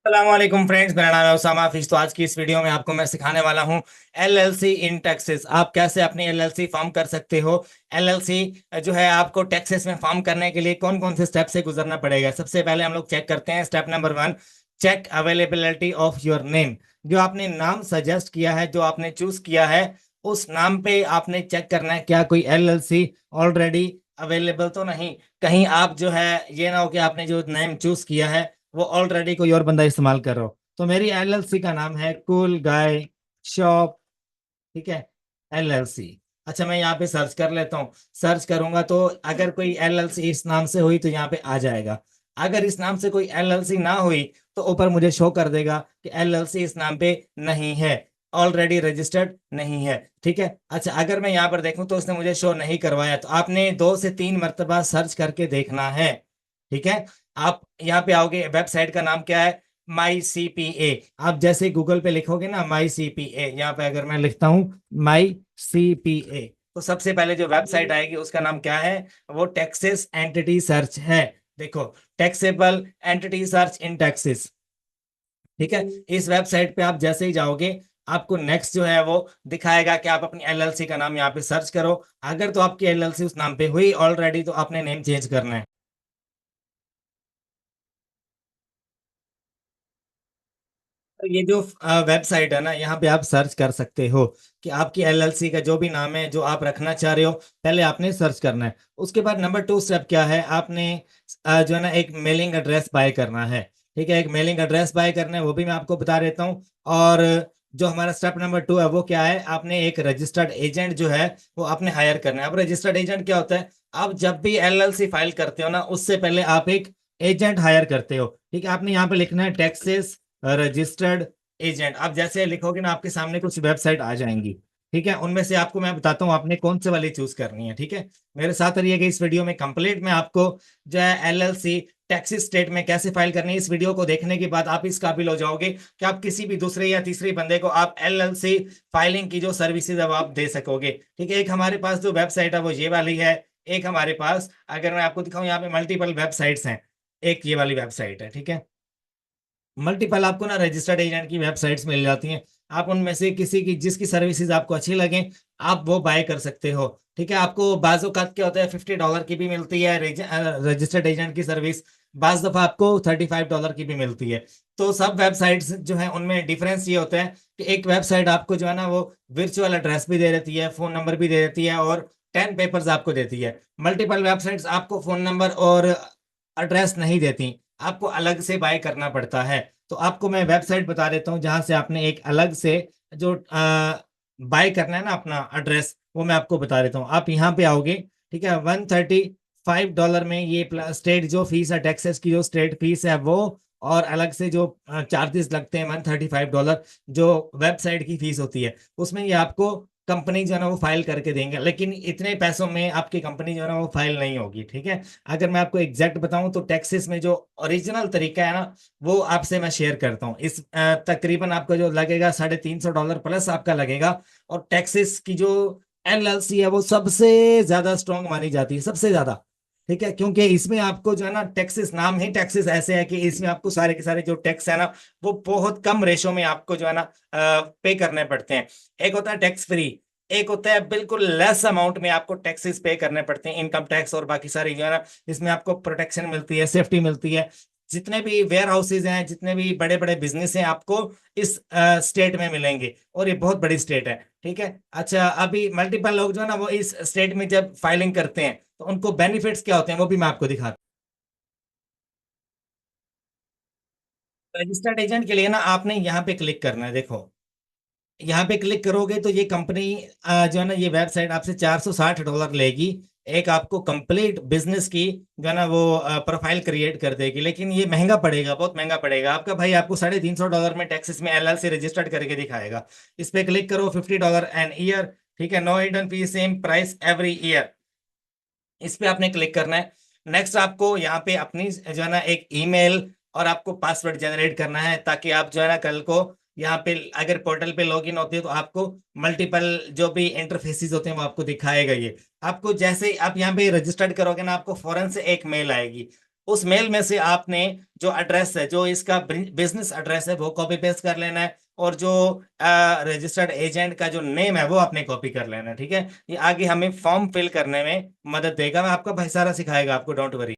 अस्सलाम फ्रेंड्स, मेरा नाम है उसामा हाफिज। तो आज की इस वीडियो में आपको मैं सिखाने वाला हूं एलएलसी इन टैक्सेस। आप कैसे अपनी एलएलसी फॉर्म कर सकते हो। एलएलसी जो है आपको टैक्सेस में फॉर्म करने के लिए कौन कौन से स्टेप से गुजरना पड़ेगा। सबसे पहले हम लोग चेक करते हैं step number 1, check availability of your name. जो आपने नाम सजेस्ट किया है, जो आपने चूज किया है, उस नाम पे आपने चेक करना है क्या कोई एलएलसी ऑलरेडी अवेलेबल तो नहीं। कहीं आप जो है ये ना हो कि आपने जो नेम चूज किया है वो ऑलरेडी कोई और बंदा इस्तेमाल कर रहा हो। तो मेरी एलएलसी का नाम है कूल गाय शॉप, ठीक है, एलएलसी। अच्छा, मैं यहाँ पे सर्च कर लेता हूँ। सर्च करूंगा तो अगर कोई एलएलसी इस नाम से हुई तो यहाँ पे आ जाएगा। अगर इस नाम से कोई एलएलसी ना हुई तो ऊपर मुझे शो कर देगा कि एलएलसी इस नाम पे नहीं है, ऑलरेडी रजिस्टर्ड नहीं है। ठीक है। अच्छा, अगर मैं यहाँ पर देखूं तो उसने मुझे शो नहीं करवाया, तो आपने 2 से 3 मरतबा सर्च करके देखना है। ठीक है। आप यहाँ पे आओगे, वेबसाइट का नाम क्या है, माई सी पी ए। आप जैसे गूगल पे लिखोगे ना माई सी पी ए, यहाँ पे अगर मैं लिखता हूँ माई सी पी ए, तो सबसे पहले जो वेबसाइट आएगी उसका नाम क्या है, वो टैक्सेस एंटिटी सर्च है। देखो, taxable entity search in taxes. ठीक है। इस वेबसाइट पे आप जैसे ही जाओगे, आपको नेक्स्ट जो है वो दिखाएगा कि आप अपनी एलएलसी का नाम यहाँ पे सर्च करो। अगर तो आपकी एलएलसी उस नाम पे हुई ऑलरेडी, तो आपने नेम चेंज करना है। तो ये जो वेबसाइट है ना, यहाँ पे आप सर्च कर सकते हो कि आपकी एलएलसी का जो भी नाम है जो आप रखना चाह रहे हो, पहले आपने सर्च करना है। उसके बाद नंबर 2 स्टेप क्या है, आपने जो है ना एक मेलिंग एड्रेस बाय करना है। ठीक है, एक मेलिंग एड्रेस बाय करना है, वो भी मैं आपको बता देता हूँ। और जो हमारा स्टेप नंबर 2 है वो क्या है, आपने एक रजिस्टर्ड एजेंट जो है वो आपने हायर करना है। अब रजिस्टर्ड एजेंट क्या होता है, आप जब भी एलएलसी फाइल करते हो ना, उससे पहले आप एक एजेंट हायर करते हो। ठीक है, आपने यहाँ पे लिखना है टैक्सेस रजिस्टर्ड एजेंट। आप जैसे लिखोगे ना, आपके सामने कुछ वेबसाइट आ जाएंगी। ठीक है, उनमें से आपको मैं बताता हूँ आपने कौन से वाली चूज करनी है। ठीक है, मेरे साथ रहिएगा इस वीडियो में कंप्लीट। मैं आपको जो है एलएलसी टैक्सी स्टेट में कैसे फाइल करनी है, इस वीडियो को देखने के बाद आप इस काबिल हो जाओगे कि आप किसी भी दूसरे या तीसरे बंदे को आप एलएलसी फाइलिंग की जो सर्विसेज है वो आप दे सकोगे। ठीक है, एक हमारे पास जो वेबसाइट है वो ये वाली है। एक हमारे पास, अगर मैं आपको दिखाऊं, यहाँ पे मल्टीपल वेबसाइट्स हैं। एक ये वाली वेबसाइट है। ठीक है, मल्टीपल आपको ना रजिस्टर्ड एजेंट की वेबसाइट्स मिल जाती हैं। आप उनमें से किसी की जिसकी सर्विसेज आपको अच्छी लगे, आप वो बाय कर सकते हो। ठीक है, आपको बाजू का क्या होता है, $50 की भी मिलती है रजिस्टर्ड एजेंट की सर्विस। बाज दफा आपको $35 की भी मिलती है। तो सब वेबसाइट्स जो है उनमें डिफरेंस ये होता है कि एक वेबसाइट आपको जो है ना वो वर्चुअल एड्रेस भी दे देती है, फोन नंबर भी दे देती है, और 10 पेपर्स आपको देती है। मल्टीपल वेबसाइट्स आपको फोन नंबर और एड्रेस नहीं देती, आपको अलग से बाय करना पड़ता है। तो आपको मैं वेबसाइट बता देता हूँ जहां से आपने एक अलग से जो बाय करना है ना अपना एड्रेस, वो मैं आपको बता देता हूँ। आप यहाँ पे आओगे, ठीक है, $135 में ये स्टेट जो फीस है, टैक्सेस की जो स्टेट फीस है वो, और अलग से जो चार्जेस लगते हैं $135 जो वेबसाइट की फीस होती है, उसमें ये आपको कंपनी जो है ना वो फाइल करके देंगे। लेकिन इतने पैसों में आपकी कंपनी जो है ना वो फाइल नहीं होगी। ठीक है, अगर मैं आपको एग्जैक्ट बताऊं तो टैक्सेस में जो ओरिजिनल तरीका है ना, वो आपसे मैं शेयर करता हूँ। इस तकरीबन आपका जो लगेगा $350 प्लस आपका लगेगा। और टैक्सेस की जो एलएलसी है वो सबसे ज्यादा स्ट्रांग मानी जाती है, सबसे ज्यादा। ठीक है, क्योंकि इसमें आपको जो है ना टैक्सेस, नाम ही टैक्सेस ऐसे है कि इसमें आपको सारे के सारे जो टैक्स है ना वो बहुत कम रेशो में आपको जो है ना पे करने पड़ते हैं। एक होता है टैक्स फ्री, एक होता है बिल्कुल लेस अमाउंट में आपको टैक्सेस पे करने पड़ते हैं, इनकम टैक्स और बाकी सारी जो है ना, इसमें आपको प्रोटेक्शन मिलती है, सेफ्टी मिलती है। जितने भी वेयर हाउसेज हैं, जितने भी बड़े बड़े बिजनेस हैं, आपको इस स्टेट में मिलेंगे, और ये बहुत बड़ी स्टेट है। ठीक है। अच्छा, अभी मल्टीपल लोग जो है ना वो इस स्टेट में जब फाइलिंग करते हैं तो उनको बेनिफिट्स क्या होते हैं वो भी मैं आपको दिखाता हूँ। रजिस्टर्ड एजेंट के लिए ना आपने यहाँ पे क्लिक करना है। देखो, यहाँ पे क्लिक करोगे तो ये कंपनी जो है ना, ये वेबसाइट आपसे $460 लेगी। एक आपको कंप्लीट बिजनेस की जो है ना वो प्रोफाइल क्रिएट कर देगी। लेकिन ये महंगा पड़ेगा, बहुत महंगा पड़ेगा। आपका भाई आपको $350 में टैक्सेस में एलएलसी रजिस्टर्ड करके दिखाएगा। इस पे क्लिक करो, $50 एन ईयर। ठीक है, no hidden fee, same price every year. इस पे आपने क्लिक करना है। नेक्स्ट आपको यहाँ पे अपनी जो है ना एक ईमेल और आपको पासवर्ड जनरेट करना है, ताकि आप जो है ना कल को यहाँ पे अगर पोर्टल पे लॉगिन होते हो तो आपको मल्टीपल जो भी इंटरफेसेस होते हैं वो आपको दिखाएगा। ये आपको जैसे ही आप यहाँ पे रजिस्टर्ड करोगे ना, आपको फौरन से एक मेल आएगी। उस मेल में से आपने जो एड्रेस है, जो इसका बिजनेस एड्रेस है, वो कॉपी पेस्ट कर लेना है। और जो रजिस्टर्ड एजेंट का जो नेम है वो आपने कॉपी कर लेना है। ठीक है, ये आगे हमें फॉर्म फिल करने में मदद देगा। मैं आपका भाई सारा सिखाएगा आपको, डोंट वरी।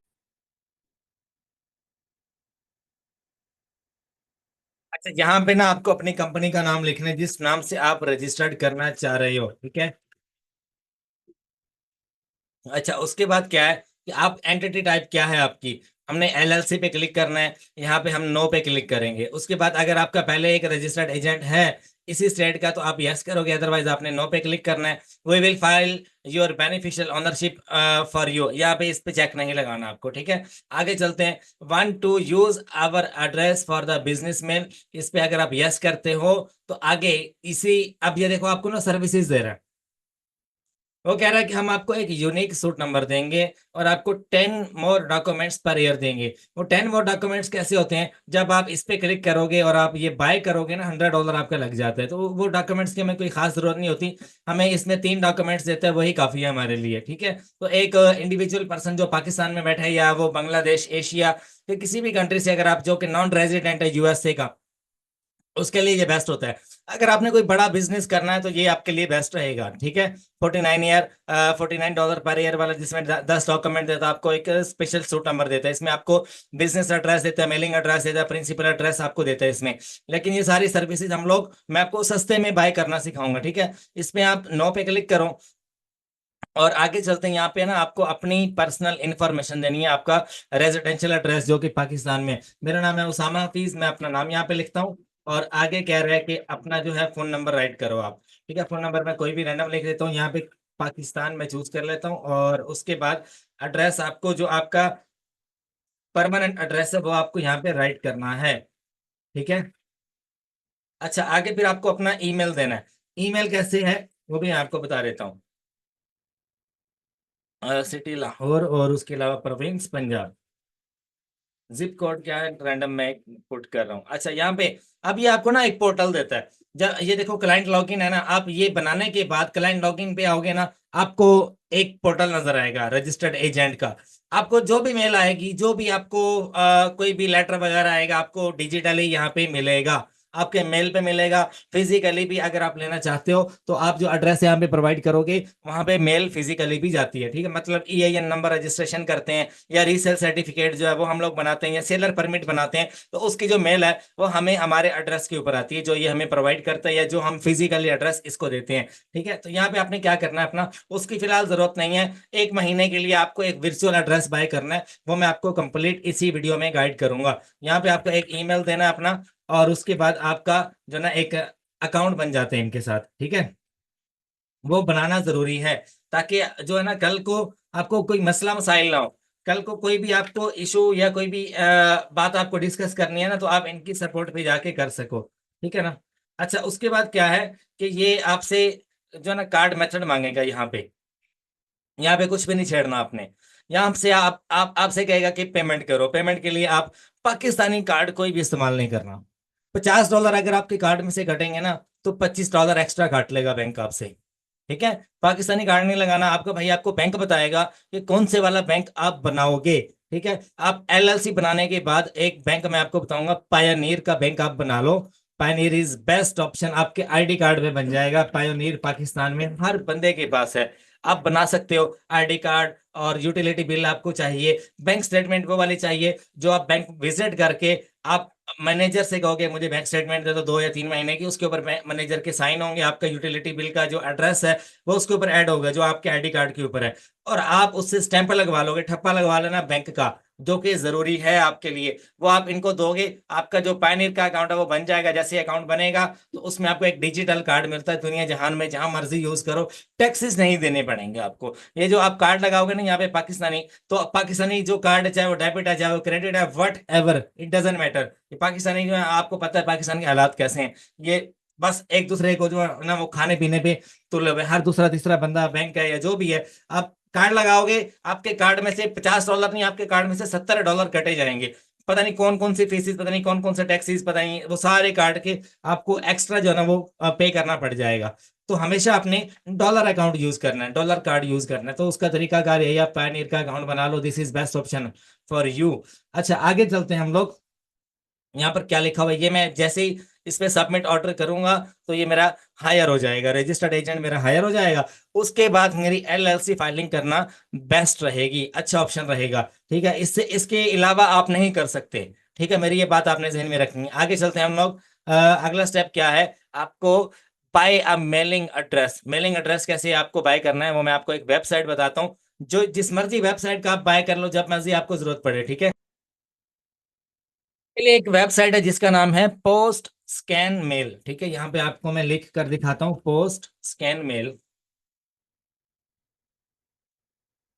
अच्छा, यहाँ पे ना आपको अपनी कंपनी का नाम लिखना है, जिस नाम से आप रजिस्टर्ड करना चाह रहे हो। ठीक है। अच्छा, उसके बाद क्या है कि आप एंटिटी टाइप क्या है आपकी, हमने एलएलसी पे क्लिक करना है। यहाँ पे हम नो पे क्लिक करेंगे। उसके बाद अगर आपका पहले एक रजिस्टर्ड एजेंट है इसी स्टेट का तो आप यस करोगे, अदरवाइज आपने नो पे क्लिक करना है। We will file your beneficial ownership for you, यहाँ पे इस पे चेक नहीं लगाना आपको। ठीक है, आगे चलते हैं। Want to use our address for the business mail, इस पे अगर आप यस करते हो तो आगे इसी, अब ये देखो आपको ना सर्विसेज दे रहा है। वो कह रहा है कि हम आपको एक यूनिक सूट नंबर देंगे और आपको 10 मोर डॉक्यूमेंट्स पर ईयर देंगे। वो 10 मोर डॉक्यूमेंट्स कैसे होते हैं, जब आप इस पे क्लिक करोगे और आप ये बाय करोगे ना, $100 आपका लग जाता है। तो वो डॉक्यूमेंट्स की हमें कोई खास जरूरत नहीं होती। हमें इसमें 3 डॉक्यूमेंट्स देते हैं, वही काफी है हमारे लिए। ठीक है, तो एक इंडिविजुअल पर्सन जो पाकिस्तान में बैठा है या वो बांग्लादेश, एशिया के किसी भी कंट्री से, अगर आप जो कि नॉन रेजिडेंट है यूएसए का, उसके लिए ये बेस्ट होता है। अगर आपने कोई बड़ा बिजनेस करना है तो ये आपके लिए बेस्ट रहेगा। ठीक है, 49 पर ईयर वाला, जिसमें 10 डॉक्यूमेंट देता है आपको, एक स्पेशल सूट नंबर देता है। इसमें आपको बिजनेस एड्रेस देता है, मेलिंग एड्रेस देता है, प्रिंसिपल एड्रेस आपको देता है इसमें। लेकिन ये सारी सर्विसेज हम लोग, मैं आपको सस्ते में बाय करना सिखाऊंगा। ठीक है, इसमें आप नो पे क्लिक करो और आगे चलते हैं। यहाँ पे ना आपको अपनी पर्सनल इंफॉर्मेशन देनी है, आपका रेजिडेंशियल एड्रेस जो कि पाकिस्तान में। मेरा नाम है उसामा हफीज, मैं अपना नाम यहाँ पे लिखता हूँ। और आगे कह रहा है कि अपना जो है फोन नंबर राइट करो आप। ठीक है, फोन नंबर मैं कोई भी रैंडम लिख देता हूँ यहाँ पे, पाकिस्तान में चूज कर लेता हूँ। और उसके बाद एड्रेस आपको, जो आपका परमानेंट एड्रेस है, वो आपको यहाँ पे राइट करना है। ठीक है। अच्छा, आगे फिर आपको अपना ईमेल देना है। ईमेल कैसे है वो भी मैं आपको बता देता हूँ। सिटी लाहौर और उसके अलावा प्रोविंस पंजाब। जिप कोड क्या है, रैंडम मैं पुट कर रहा हूँ। अच्छा, यहाँ पे अब ये आपको ना एक पोर्टल देता है। जब ये देखो क्लाइंट लॉगिन है ना, आप ये बनाने के बाद क्लाइंट लॉगिन पे आओगे ना, आपको एक पोर्टल नजर आएगा रजिस्टर्ड एजेंट का। आपको जो भी मेल आएगी, जो भी आपको कोई भी लेटर वगैरह आएगा, आपको डिजिटली यहाँ पे मिलेगा, आपके मेल पे मिलेगा। फिजिकली भी अगर आप लेना चाहते हो तो आप जो एड्रेस यहाँ पे प्रोवाइड करोगे, वहां पे मेल फिजिकली भी जाती है। ठीक है, मतलब ईआईएन नंबर रजिस्ट्रेशन करते हैं या रीसेल सर्टिफिकेट जो है वो हम लोग बनाते हैं या सेलर परमिट बनाते हैं, तो उसकी जो मेल है वो हमें हमारे एड्रेस के ऊपर आती है, जो ये हमें प्रोवाइड करता है या जो हम फिजिकली एड्रेस इसको देते हैं। ठीक है, तो यहाँ पे आपने क्या करना है, अपना उसकी फिलहाल जरूरत नहीं है। 1 महीने के लिए आपको एक वर्चुअल एड्रेस बाय करना है, वो मैं आपको कंप्लीट इसी वीडियो में गाइड करूंगा। यहाँ पे आपको एक ईमेल देना है अपना, और उसके बाद आपका जो ना एक अकाउंट बन जाते हैं इनके साथ। ठीक है, वो बनाना जरूरी है, ताकि जो है ना कल को आपको कोई मसला मसाइल ना हो। कल को कोई भी आपको इशू या कोई भी बात आपको डिस्कस करनी है ना, तो आप इनकी सपोर्ट पे जाके कर सको। ठीक है ना। अच्छा, उसके बाद क्या है कि ये आपसे जो है ना कार्ड मेथड मांगेगा यहाँ पे। यहाँ पे कुछ भी नहीं छेड़ना आपने। यहाँ से आप आपसे कहेगा कि पेमेंट करो। पेमेंट के लिए आप पाकिस्तानी कार्ड कोई भी इस्तेमाल नहीं करना। $50 अगर आपके कार्ड में से कटेंगे ना, तो $25 एक्स्ट्रा काट लेगा बैंक आपसे। ठीक है, पाकिस्तानी कार्ड नहीं लगाना। आपका भाई आपको बैंक बताएगा कि कौन से वाला बैंक आप बनाओगे। ठीक है, आप एलएलसी बनाने के बाद एक बैंक मैं आपको बताऊंगा, पायनीर का बैंक आप बना लो। पायनीर इज बेस्ट ऑप्शन, आपके आईडी कार्ड में बन जाएगा। पायनीर पाकिस्तान में हर बंदे के पास है, आप बना सकते हो। आईडी कार्ड और यूटिलिटी बिल आपको चाहिए। बैंक स्टेटमेंट वो वाली चाहिए जो आप बैंक विजिट करके आप मैनेजर से कहोगे मुझे बैंक स्टेटमेंट दे दो 2 या 3 महीने की, उसके ऊपर मैनेजर के साइन होंगे। आपका यूटिलिटी बिल का जो एड्रेस है वो उसके ऊपर ऐड होगा, जो आपके आईडी कार्ड के ऊपर है। और आप उससे स्टैंप लगवा लोगे, ठप्पा लगवा लेना बैंक का, जो कि जरूरी है आपके लिए। वो आप इनको दोगे, आपका जो पायनीर का अकाउंट है वो बन जाएगा। जैसे अकाउंट बनेगा तो उसमें आपको एक डिजिटल कार्ड मिलता है, दुनिया जहान में जहां मर्जी यूज करो, टैक्सेस नहीं देने पड़ेंगे आपको। ये जो आप कार्ड लगाओगे ना यहाँ पे पाकिस्तानी, तो पाकिस्तानी जो कार्ड है, चाहे वो डेबिट है चाहे वो क्रेडिट है, what ever it doesn't matter. ये पाकिस्तानी जो है, आपको पता है पाकिस्तान के हालात कैसे हैं। ये बस एक दूसरे को जो है ना वो खाने पीने पे तुले हुए, हर दूसरा तीसरा बंदा बैंक है या जो भी है। आप कार्ड लगाओगे, आपके कार्ड में से $50 नहीं, आपके कार्ड में से $70 कटे जाएंगे। पता नहीं कौन कौन सी फीसिस, पता नहीं कौन कौन से टैक्सीज, पता नहीं वो सारे कार्ड के आपको एक्स्ट्रा जो है ना वो पे करना पड़ जाएगा। तो हमेशा अपने डॉलर अकाउंट यूज करना है, डॉलर कार्ड यूज करना है। तो उसका तरीकाकार यही, आप पायनियर का अकाउंट बना लो, this is best option for you. अच्छा, आगे चलते हैं हम लोग। यहाँ पर क्या लिखा हुआ है, ये मैं जैसे ही इस पे सबमिट ऑर्डर करूंगा तो ये मेरा हायर हो जाएगा, रजिस्टर्ड एजेंट मेरा हायर हो जाएगा। उसके बाद मेरी एलएलसी फाइलिंग करना बेस्ट रहेगी, अच्छा ऑप्शन रहेगा। ठीक है, इससे इसके अलावा आप नहीं कर सकते। ठीक है, मेरी ये बात आपने जहन में रखनी है। आगे चलते हैं हम लोग। अगला स्टेप क्या है, आपको बाय अ मेलिंग एड्रेस। मेलिंग एड्रेस कैसे आपको बाय करना है वो मैं आपको एक वेबसाइट बताता हूँ, जो जिस मर्जी वेबसाइट का आप बाय कर लो जब मर्जी आपको जरूरत पड़े। ठीक है, के लिए एक वेबसाइट है जिसका नाम है पोस्ट स्कैन मेल। ठीक है, यहाँ पे आपको मैं लिख कर दिखाता हूँ, पोस्ट स्कैन मेल।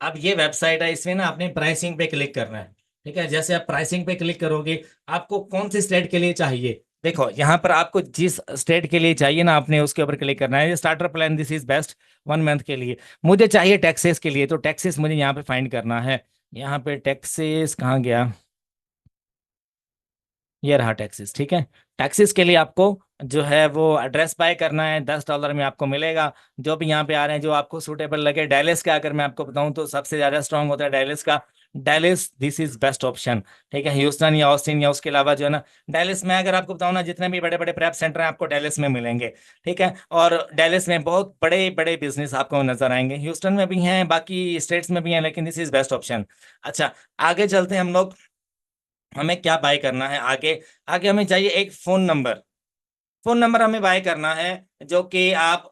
अब ये वेबसाइट है, इसमें ना आपने प्राइसिंग पे क्लिक करना है। ठीक है, जैसे आप प्राइसिंग पे क्लिक करोगे, आपको कौन सी स्टेट के लिए चाहिए, देखो यहाँ पर आपको जिस स्टेट के लिए चाहिए ना, आपने उसके ऊपर क्लिक करना है। ये starter plan, this is best 1 month के लिए। मुझे चाहिए टैक्सेस के लिए, तो टैक्सेस मुझे यहाँ पे फाइंड करना है। यहाँ पे टैक्सेस कहाँ गया, ये रहा टैक्सेस। ठीक है, टैक्सेस के लिए आपको जो है वो एड्रेस बाय करना है, $10 में आपको मिलेगा। जो भी यहाँ पे आ रहे हैं जो आपको सूटेबल लगे। डेलिस का अगर मैं आपको बताऊं तो सबसे ज्यादा स्ट्रांग होता है डेलिस का। Dallas this is best option. ठीक है, ह्यूस्टन या ऑस्टिन या उसके अलावा जो है ना, डेलिस में अगर आपको बताऊं ना, जितने भी बड़े बड़े प्रेप सेंटर हैं आपको डेलिस में मिलेंगे। ठीक है, और डेलिस में बहुत बड़े बड़े बिजनेस आपको नजर आएंगे। ह्यूस्टन में भी हैं, बाकी स्टेट्स में भी हैं, लेकिन दिस इज बेस्ट ऑप्शन। अच्छा, आगे चलते हैं हम लोग। हमें क्या बाय करना है आगे, आगे हमें चाहिए एक फोन नंबर। फोन नंबर हमें बाय करना है जो कि आप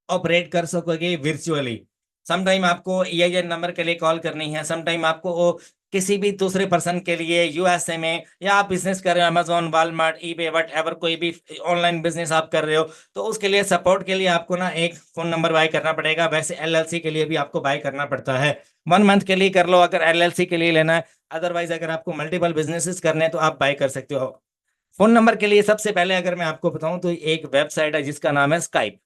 ऑपरेट कर सकोगे वर्चुअली। समटाइम आपको ईआईएन नंबर के लिए कॉल करनी है, समटाइम आपको वो किसी भी दूसरे पर्सन के लिए यूएसए में, या आप बिजनेस कर रहे हो Amazon, Walmart, eBay, what ever, कोई भी ऑनलाइन बिजनेस आप कर रहे हो, तो उसके लिए सपोर्ट के लिए आपको ना एक फोन नंबर बाय करना पड़ेगा। वैसे एलएलसी के लिए भी आपको बाय करना पड़ता है। 1 मंथ के लिए कर लो अगर एलएलसी के लिए लेना है। अदरवाइज अगर आपको मल्टीपल बिजनेसेस करने हैं तो आप बाय कर सकते हो। फोन नंबर के लिए सबसे पहले अगर मैं आपको बताऊं तो एक वेबसाइट है जिसका नाम है स्काइप।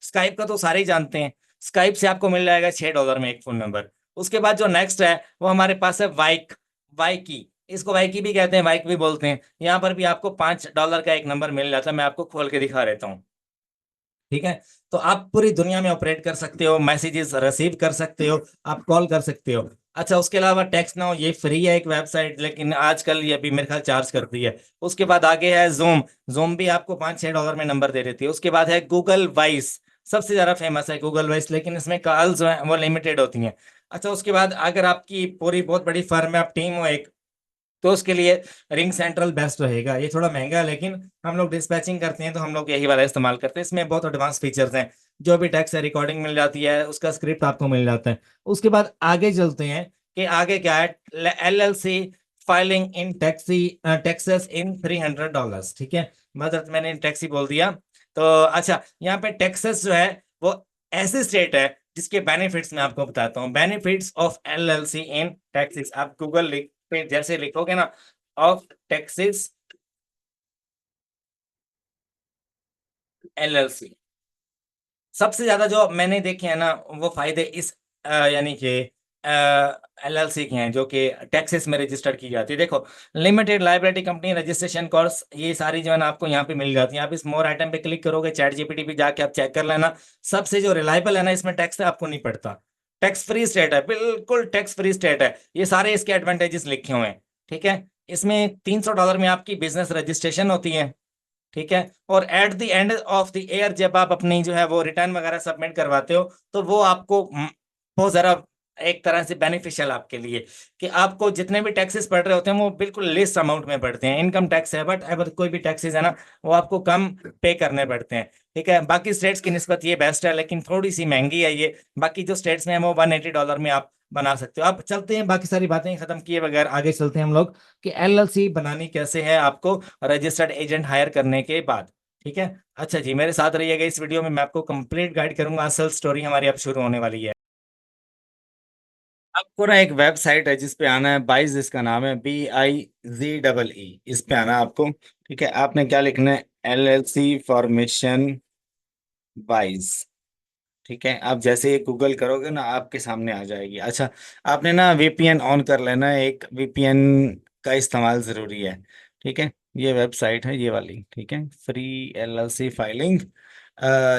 स्काइप का तो सारे ही जानते हैं। स्काइप से आपको मिल जाएगा $6 में एक फोन नंबर। उसके बाद जो नेक्स्ट है वो हमारे पास है वाइक। वाइकी, इसको वाइकी भी कहते हैं, वाइक भी बोलते हैं। यहाँ पर भी आपको $5 का एक नंबर मिल जाता है, मैं आपको खोल के दिखा देता हूँ। ठीक है, तो आप पूरी दुनिया में ऑपरेट कर सकते हो, मैसेजेस रिसीव कर सकते हो, आप कॉल कर सकते हो। अच्छा, उसके अलावा टेक्स्ट नाउ, ये फ्री है एक वेबसाइट, लेकिन आजकल ये भी मेरे ख्याल चार्ज करती है। उसके बाद आगे है जूम। जूम भी आपको $5-6 में नंबर दे देती है। उसके बाद है गूगल वॉइस, सबसे ज्यादा फेमस है गूगल वॉइस, लेकिन इसमें कॉल जो है वो लिमिटेड होती हैं। अच्छा, उसके बाद अगर आपकी पूरी बहुत बड़ी फर्म है, आप टीम हो एक, तो उसके लिए रिंग सेंट्रल बेस्ट रहेगा। ये थोड़ा महंगा है, लेकिन हम लोग डिस्पैचिंग करते हैं तो हम लोग यही वाला इस्तेमाल करते हैं। इसमें बहुत एडवांस फीचर्स हैं, जो भी टैक्स है रिकॉर्डिंग मिल जाती है, उसका स्क्रिप्ट आपको मिल जाता है। उसके बाद आगे चलते हैं कि आगे क्या है, LLC filing in taxi, taxes in $300। ठीक है, मतलब मैंने टैक्सी बोल दिया। तो अच्छा, यहाँ पे टैक्सेस जो है वो ऐसी स्टेट है जिसके बेनिफिट्स मैं आपको बताता हूँ। Benefits of LLC in taxes, आप गूगल पे जैसे लिखोगे ना, ऑफ टैक्सेस एलएलसी, सबसे ज्यादा जो मैंने देखे हैं ना वो फायदे इस यानी कि एलएलसी के हैं, जो कि टैक्सेस में रजिस्टर्ड की जाती है। देखो, limited liability company registration cost, ये सारी जो है ना आपको यहाँ पे मिल जाती है। आप इस मोर आइटम पे क्लिक करोगे, चैट जीपीटी पे जाके आप चेक कर लेना। सबसे जो रिलायबल है ना, इसमें टैक्स आपको नहीं पड़ता। टैक्स फ्री स्टेट है, बिल्कुल टैक्स फ्री स्टेट है। ये सारे इसके एडवांटेजेस लिखे हुए हैं। ठीक है, इसमें $300 में आपकी बिजनेस रजिस्ट्रेशन होती है। ठीक है, और at the end of the year जब आप अपनी जो है वो रिटर्न वगैरह सबमिट करवाते हो, तो वो आपको बहुत जरा एक तरह से बेनिफिशियल आपके लिए, कि आपको जितने भी टैक्सेस पड़ रहे होते हैं वो बिल्कुल लिस्ट अमाउंट में पड़ते हैं। इनकम टैक्स है, बट अगर कोई भी टैक्सेस है ना, वो आपको कम पे करने पड़ते हैं। ठीक है, बाकी स्टेट्स की निस्बत ये बेस्ट है, लेकिन थोड़ी सी महंगी है ये। बाकी जो स्टेट्स में है वो $180 में आप बना सकते हो। अब चलते हैं, बाकी सारी बातें खत्म किए बगैर आगे चलते हैं हम लोग, कि एलएलसी बनानी कैसे है आपको रजिस्टर्ड एजेंट हायर करने के बाद। ठीक है, अच्छा जी, मेरे साथ रहिएगा इस वीडियो में, मैं आपको कंप्लीट गाइड करूंगा। असल स्टोरी हमारी अब शुरू होने वाली है। आपको ना एक वेबसाइट है जिस पे आना है, बाइज इसका नाम है, BIZEE, इस पे आना है आपको। ठीक है, आपने क्या लिखना है, LLC फॉर्मेशन बाइज। ठीक है, आप जैसे ही गूगल करोगे ना आपके सामने आ जाएगी। अच्छा, आपने ना VPN ऑन कर लेना है, एक VPN का इस्तेमाल जरूरी है। ठीक है, ये वेबसाइट है ये वाली, ठीक है, free LLC filing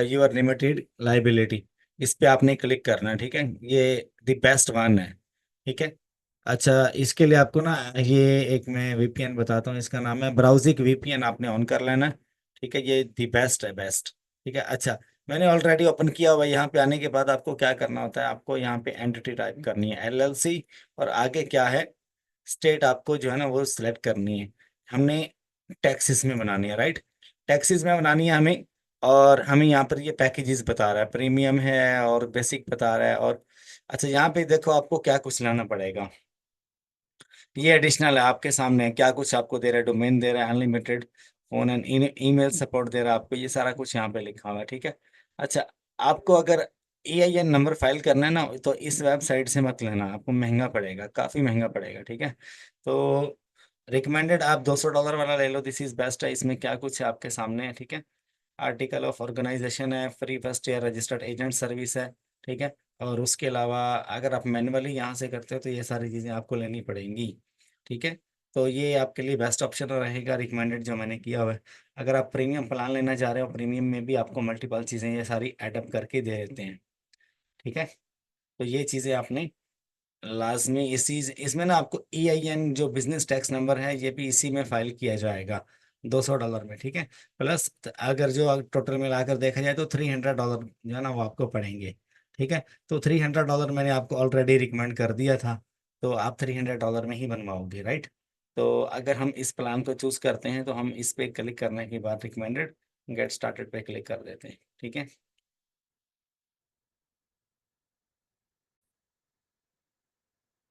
your limited liability, इस पे आपने क्लिक करना है, ठीक है। ये द बेस्ट वन है, ठीक है। अच्छा, इसके लिए आपको ना, ये एक मैं वीपीएन बताता हूँ, इसका नाम है ब्राउजिक वीपीएन, आपने ऑन कर लेना है, ठीक है। ये द बेस्ट है, बेस्ट, ठीक है। अच्छा, मैंने ऑलरेडी ओपन किया हुआ है। यहाँ पे आने के बाद आपको क्या करना होता है, आपको यहाँ पे एंटिटी टाइप करनी है एलएलसी, और आगे क्या है, स्टेट आपको जो है ना वो सिलेक्ट करनी है। हमने टैक्सेस में बनानी है, राइट, टैक्सेस में बनानी है हमें। और हमें यहाँ पर ये पैकेजेस बता रहा है, प्रीमियम है और बेसिक बता रहा है। और अच्छा, यहाँ पे देखो आपको क्या कुछ लाना पड़ेगा, ये एडिशनल है आपके सामने, क्या कुछ आपको दे रहा है, डोमेन दे रहा है, unlimited phone and email support दे रहा है आपको, ये सारा कुछ यहाँ पे लिखा हुआ है, ठीक है। अच्छा, आपको अगर EIN नंबर फाइल करना है ना, तो इस वेबसाइट से मत लेना, आपको महंगा पड़ेगा, काफ़ी महंगा पड़ेगा, ठीक है। तो रिकमेंडेड आप $200 वाला ले लो, दिस इज बेस्ट है। इसमें क्या कुछ है आपके सामने है, ठीक है। आर्टिकल ऑफ ऑर्गेनाइजेशन है, free first year registered agent service है, ठीक है। और उसके अलावा अगर आप मैनुअली यहाँ से करते हो तो ये सारी चीज़ें आपको लेनी पड़ेंगी, ठीक है। तो ये आपके लिए बेस्ट ऑप्शन रहेगा, रिकमेंडेड जो मैंने किया हुआ है। अगर आप प्रीमियम प्लान लेना चाह रहे हो, प्रीमियम में भी आपको मल्टीपल चीज़ें ये सारी एडअप करके दे देते हैं, ठीक है। तो ये चीज़ें आपने लाजमी, इसी इसमें ना आपको EIN जो बिजनेस टैक्स नंबर है, ये भी इसी में फाइल किया जाएगा, $200 में, ठीक है। प्लस अगर जो टोटल मिलाकर देखा जाए तो $300 जो है ना वो आपको पड़ेंगे, ठीक है। तो $300 मैंने आपको ऑलरेडी रिकमेंड कर दिया था, तो आप $300 में ही बनवाओगे, राइट। तो अगर हम इस प्लान को चूज करते हैं तो हम इस पे क्लिक करने के बाद रिकमेंडेड गेट स्टार्टेड पे क्लिक कर देते हैं, ठीक है।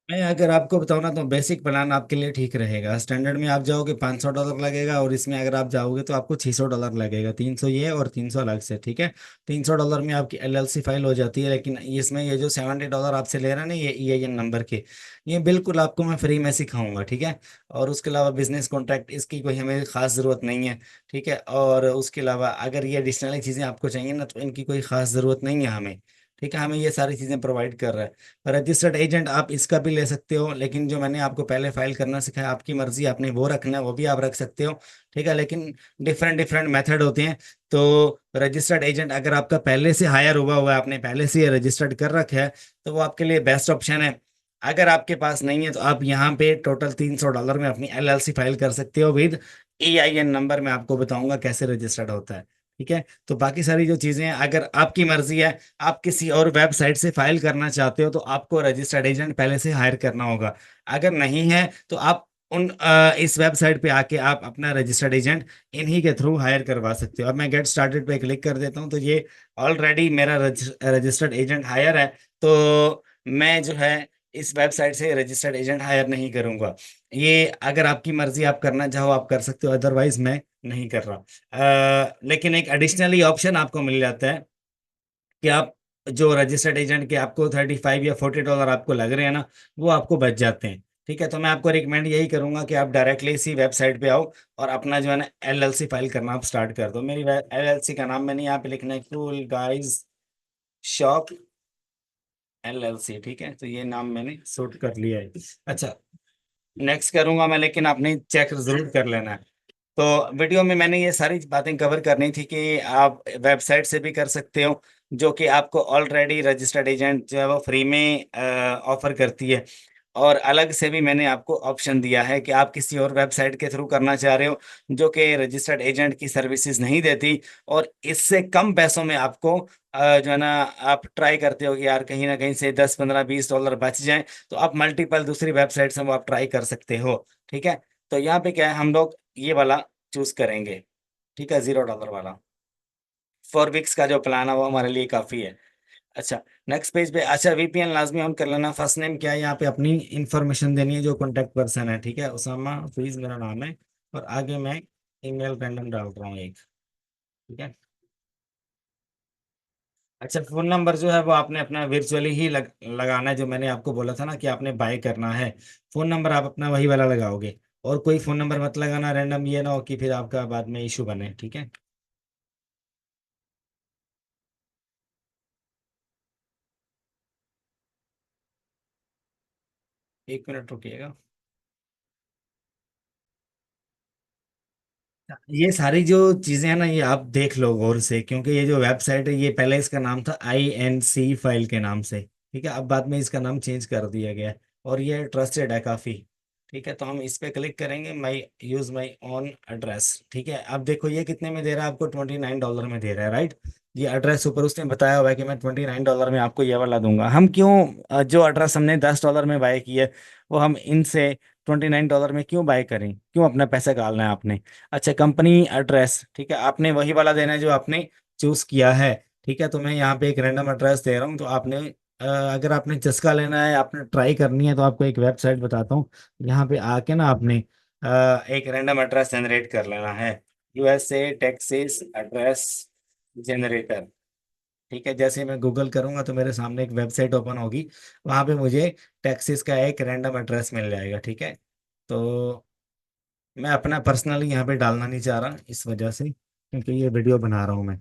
मैं अगर आपको बताऊँ ना, तो बेसिक प्लान आपके लिए ठीक रहेगा। स्टैंडर्ड में आप जाओगे $500 लगेगा, और इसमें अगर आप जाओगे तो आपको $600 लगेगा, 300 ये और 300 अलग से, ठीक है। $300 में आपकी LLC फाइल हो जाती है। लेकिन इसमें ये जो $70 आपसे ले रहा है ना, ये EIN नंबर के, ये बिल्कुल आपको मैं फ्री में सिखाऊंगा, ठीक है। और उसके अलावा बिजनेस कॉन्ट्रैक्ट, इसकी कोई हमें खास ज़रूरत नहीं है, ठीक है। और उसके अलावा अगर ये एडिशनल चीज़ें आपको चाहिए ना, तो इनकी कोई खास ज़रूरत नहीं है हमें, ठीक है। हमें ये सारी चीज़ें प्रोवाइड कर रहा है। रजिस्टर्ड एजेंट आप इसका भी ले सकते हो, लेकिन जो मैंने आपको पहले फाइल करना सिखाया, आपकी मर्जी, आपने वो रखना है वो भी आप रख सकते हो, ठीक है। लेकिन डिफरेंट डिफरेंट मेथड होते हैं। तो रजिस्टर्ड एजेंट अगर आपका पहले से हायर हुआ है, आपने पहले से ये रजिस्टर्ड कर रखा है, तो वो आपके लिए बेस्ट ऑप्शन है। अगर आपके पास नहीं है तो आप यहाँ पे टोटल $300 में अपनी LLC फाइल कर सकते हो विद EIN नंबर। मैं आपको बताऊंगा कैसे रजिस्टर्ड होता है, ठीक है। तो बाकी सारी जो चीजें हैं, अगर आपकी मर्जी है, आप किसी और वेबसाइट से फाइल करना चाहते हो, तो आपको रजिस्टर्ड एजेंट पहले से हायर करना होगा। अगर नहीं है तो आप इस वेबसाइट पे आके आप अपना रजिस्टर्ड एजेंट इन्हीं के थ्रू हायर करवा सकते हो। अब मैं गेट स्टार्टेड पे क्लिक कर देता हूँ, तो ये ऑलरेडी मेरा रजिस्टर्ड एजेंट हायर है। तो मैं जो है इस वेबसाइट से रजिस्टर्ड एजेंट हायर नहीं करूंगा। ये अगर आपकी मर्जी, आप करना चाहो आप कर सकते हो, अदरवाइज मैं नहीं कर रहा। लेकिन एक एडिशनली ऑप्शन आपको मिल जाता है कि आप जो रजिस्टर्ड एजेंट के आपको 35 या $40 आपको लग रहे हैं ना, वो आपको बच जाते हैं, ठीक है। तो मैं आपको रिकमेंड यही करूंगा कि आप डायरेक्टली इसी वेबसाइट पे आओ और अपना जो है ना LLC फाइल करना आप स्टार्ट कर दो। मेरी LLC का नाम मैंने यहाँ पे लिखना है, कूल गाइज शॉप LLC, ठीक है। तो ये नाम मैंने सूट कर लिया है। अच्छा, नेक्स्ट करूंगा मैं, लेकिन आपने चेक जरूर कर लेना है। तो वीडियो में मैंने ये सारी बातें कवर करनी थी कि आप वेबसाइट से भी कर सकते हो, जो कि आपको ऑलरेडी रजिस्टर्ड एजेंट जो है वो फ्री में ऑफर करती है। और अलग से भी मैंने आपको ऑप्शन दिया है कि आप किसी और वेबसाइट के थ्रू करना चाह रहे हो, जो कि रजिस्टर्ड एजेंट की सर्विसेज नहीं देती, और इससे कम पैसों में आपको जो है ना, आप ट्राई करते हो कि यार कहीं ना कहीं से 10 15 $20 बच जाएं, तो आप मल्टीपल दूसरी वेबसाइट से वो आप ट्राई कर सकते हो, ठीक है। तो यहाँ पे क्या है, हम लोग ये वाला चूज करेंगे, ठीक है, $0 वाला। 4 वीक्स का जो प्लान है वो हमारे लिए काफी है। अच्छा, नेक्स्ट पेज पे, अच्छा, VPN लाजमी ऑन कर लेना। फर्स्ट नेम क्या है, यहाँ पे अपनी इंफॉर्मेशन देनी है, जो कॉन्टेक्ट पर्सन है, ठीक है, उसामा फीज मेरा नाम है। और आगे मैं ईमेल रैंडम डाल रहा हूँ एक, ठीक है। अच्छा, फोन नंबर जो है वो आपने अपना वर्चुअली ही लगाना है, जो मैंने आपको बोला था ना कि आपने बाय करना है। फोन नंबर आप अपना वही वाला लगाओगे, और कोई फोन नंबर मत लगाना रैंडम, ये ना हो कि फिर आपका बाद में इशू बने, ठीक है। 1 मिनट रुकिएगा। ये सारी जो चीजें हैं ना, ये आप देख लो गौर से, क्योंकि ये जो वेबसाइट है, ये पहले इसका नाम था INC फाइल के नाम से। ठीक है, अब बाद में इसका नाम चेंज कर दिया गया है, और ये ट्रस्टेड है काफी। ठीक है, तो हम इस पे क्लिक करेंगे, माई यूज माई ओन एड्रेस। ठीक है, अब देखो ये कितने में दे रहा है आपको, $29 में दे रहा है, राइट। ये एड्रेस ऊपर उसने बताया हुआ है कि मैं $29 में आपको ये वाला दूंगा। हम क्यों जो एड्रेस हमने $10 में बाय की है, वो हम इनसे $29 में क्यों बाय करें, क्यों अपना पैसा गालना है आपने। अच्छा, कंपनी एड्रेस, ठीक है, आपने वही वाला देना है जो आपने चूज किया है। ठीक है, तो मैं यहाँ पे एक रैंडम एड्रेस दे रहा हूँ, तो आपने अगर आपने चस्का लेना है, आपने ट्राई करनी है, तो आपको एक वेबसाइट बताता हूँ। यहाँ पे आके ना आपने एक रैंडम एड्रेस जनरेट कर लेना है, USA टेक्सिस एड्रेस जनरेटर। ठीक है, जैसे मैं गूगल करूंगा तो मेरे सामने एक वेबसाइट ओपन होगी, वहां पे मुझे टैक्सीज का एक रैंडम एड्रेस मिल जाएगा। ठीक है, तो मैं अपना पर्सनली यहाँ पे डालना नहीं चाह रहा इस वजह से, क्योंकि ये वीडियो बना रहा हूँ मैं।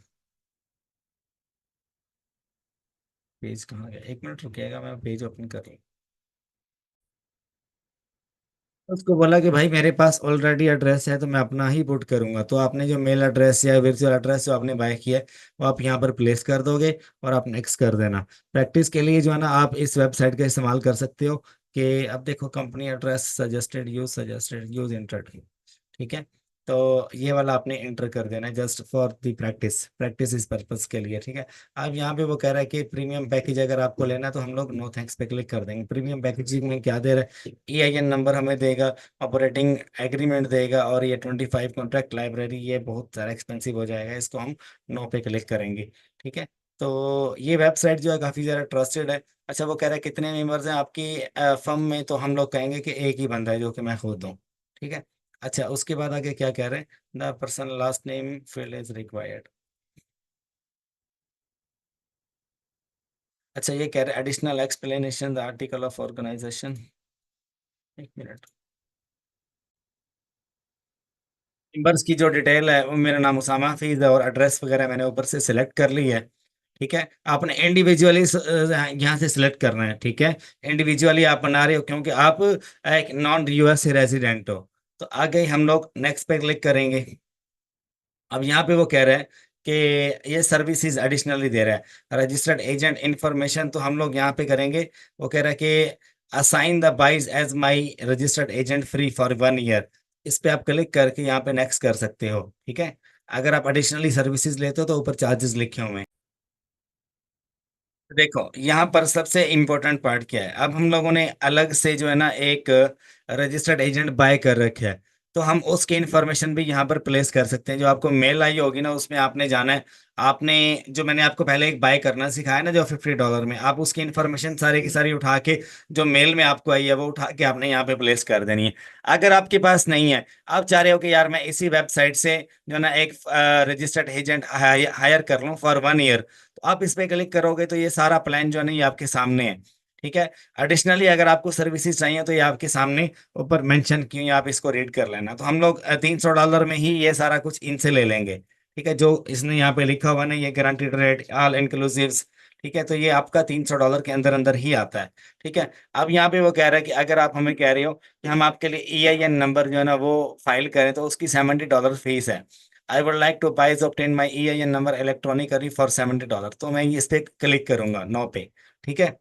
पेज कहाँ गया, एक मिनट रुकिएगा, मैं पेज ओपन कर लूँ। उसको बोला कि भाई मेरे पास ऑलरेडी एड्रेस है, तो मैं अपना ही पुट करूंगा। तो आपने जो मेल एड्रेस या वर्चुअल एड्रेस जो आपने बाय किया है, वो आप यहाँ पर प्लेस कर दोगे, और आप नेक्स्ट कर देना। प्रैक्टिस के लिए जो है ना, आप इस वेबसाइट का इस्तेमाल कर सकते हो, कि अब देखो, company address suggested use inter. ठीक है, तो ये वाला आपने इंटर कर देना है, just for the practice, practice इस पर्पज के लिए। ठीक है, अब यहाँ पे वो कह रहा है कि प्रीमियम पैकेज अगर आपको लेना है, तो हम लोग नो थैंक्स पे क्लिक कर देंगे। प्रीमियम पैकेजिंग में क्या दे रहा है, EIN नंबर हमें देगा, ऑपरेटिंग एग्रीमेंट देगा, और ये 25 कॉन्ट्रैक्ट लाइब्रेरी, ये बहुत ज़्यादा एक्सपेंसिव हो जाएगा, इसको हम नो पे क्लिक करेंगे। ठीक है, तो ये वेबसाइट जो है काफ़ी ज़्यादा ट्रस्टेड है। अच्छा, वो कह रहा है कितने मेंबर्स हैं आपकी फर्म में, तो हम लोग कहेंगे कि एक ही बंदा है, जो कि मैं खुद हूँ। ठीक है, अच्छा, उसके बाद आगे क्या कह रहे हैं, the person last name field is required. अच्छा, ये कह रहे हैं additional explanation the article of organization. एक मिनट, मेंबर्स की जो डिटेल है, वो मेरा नाम उसामा हफीज है, और एड्रेस वगैरह मैंने ऊपर से सिलेक्ट कर ली है। ठीक है, आपने इंडिविजुअली यहाँ से सिलेक्ट करना है। ठीक है, इंडिविजुअली आप बना रहे हो, क्योंकि आप एक नॉन US रेजिडेंट हो। तो आगे हम लोग नेक्स्ट पे क्लिक करेंगे। अब यहाँ पे वो कह रहे हैं कि ये सर्विसेज एडिशनली दे रहा है, रजिस्टर्ड एजेंट इंफॉर्मेशन, तो हम लोग यहाँ पे करेंगे। वो कह रहा है कि assign the Bizee as my registered agent free for 1 year. इस पे आप क्लिक करके यहाँ पे नेक्स्ट कर सकते हो। ठीक है, अगर आप एडिशनली सर्विसेज लेते हो, तो ऊपर चार्जेस लिखे हुए हैं। देखो, यहाँ पर सबसे इम्पोर्टेंट पार्ट क्या है, अब हम लोगों ने अलग से जो है ना, एक रजिस्टर्ड एजेंट बाय कर रखे है, तो हम उसकी इंफॉर्मेशन भी यहाँ पर प्लेस कर सकते हैं। जो आपको मेल आई होगी ना, उसमें आपने जाना है, आपने जो मैंने आपको पहले एक बाय करना सिखाया ना, जो $50 में, आप उसकी इंफॉर्मेशन सारी की सारी उठा के, जो मेल में आपको आई है, वो उठा के आपने यहाँ पे प्लेस कर देनी है। अगर आपके पास नहीं है, आप चाह रहे हो कि यार मैं इसी वेबसाइट से जो ना एक रजिस्टर्ड एजेंट हायर कर लूँ फॉर 1 ईयर, तो आप इस पे क्लिक करोगे, तो ये सारा प्लान जो है ना, ये आपके सामने है। ठीक है, एडिशनली अगर आपको सर्विसेज चाहिए, तो ये आपके सामने ऊपर मेंशन की हुई है, आप इसको रीड कर लेना। तो हम लोग $300 में ही ये सारा कुछ इनसे ले लेंगे। ठीक है, जो इसने यहाँ पे लिखा हुआ ना, ये गारंटीड रेट ऑल इंक्लूसिव। ठीक है, तो ये आपका $300 के अंदर अंदर ही आता है। ठीक है, अब यहाँ पे वो कह रहा है कि अगर आप हमें कह रहे हो कि हम आपके लिए EIN नंबर जो है ना, वो फाइल करें, तो उसकी $70 फीस है। I would like to Bizee obtain my EIN number electronically for $70, तो मैं इस पे क्लिक करूंगा, नो पे। ठीक है,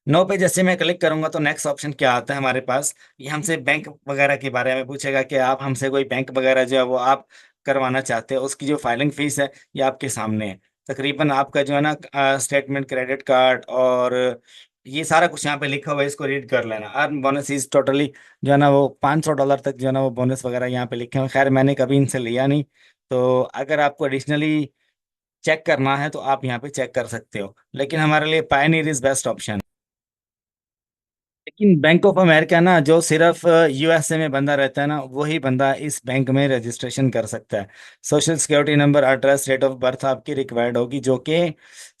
नो पे जैसे मैं क्लिक करूंगा, तो नेक्स्ट ऑप्शन क्या आता है हमारे पास, ये हमसे बैंक वगैरह के बारे में पूछेगा, कि आप हमसे कोई बैंक वगैरह जो है वो आप करवाना चाहते हो, उसकी जो फाइलिंग फीस है, ये आपके सामने है। तकरीबन आपका जो है ना स्टेटमेंट, क्रेडिट कार्ड, और ये सारा कुछ यहाँ पे लिखा हुआ है, इसको रीड कर लेना। अर्न बोनस इज टोटली, जो है ना वो $500 तक जो है ना वो बोनस वगैरह यहाँ पे लिखे हुए हैं। खैर मैंने कभी इनसे लिया नहीं, तो अगर आपको एडिशनली चेक करना है, तो आप यहाँ पे चेक कर सकते हो, लेकिन हमारे लिए पायनियर इज बेस्ट ऑप्शन। लेकिन बैंक ऑफ अमेरिका ना, जो सिर्फ USA में बंदा रहता है ना, वही बंदा इस बैंक में रजिस्ट्रेशन कर सकता है। Social security number, address, date of birth आपकी रिक्वायर्ड होगी, जो कि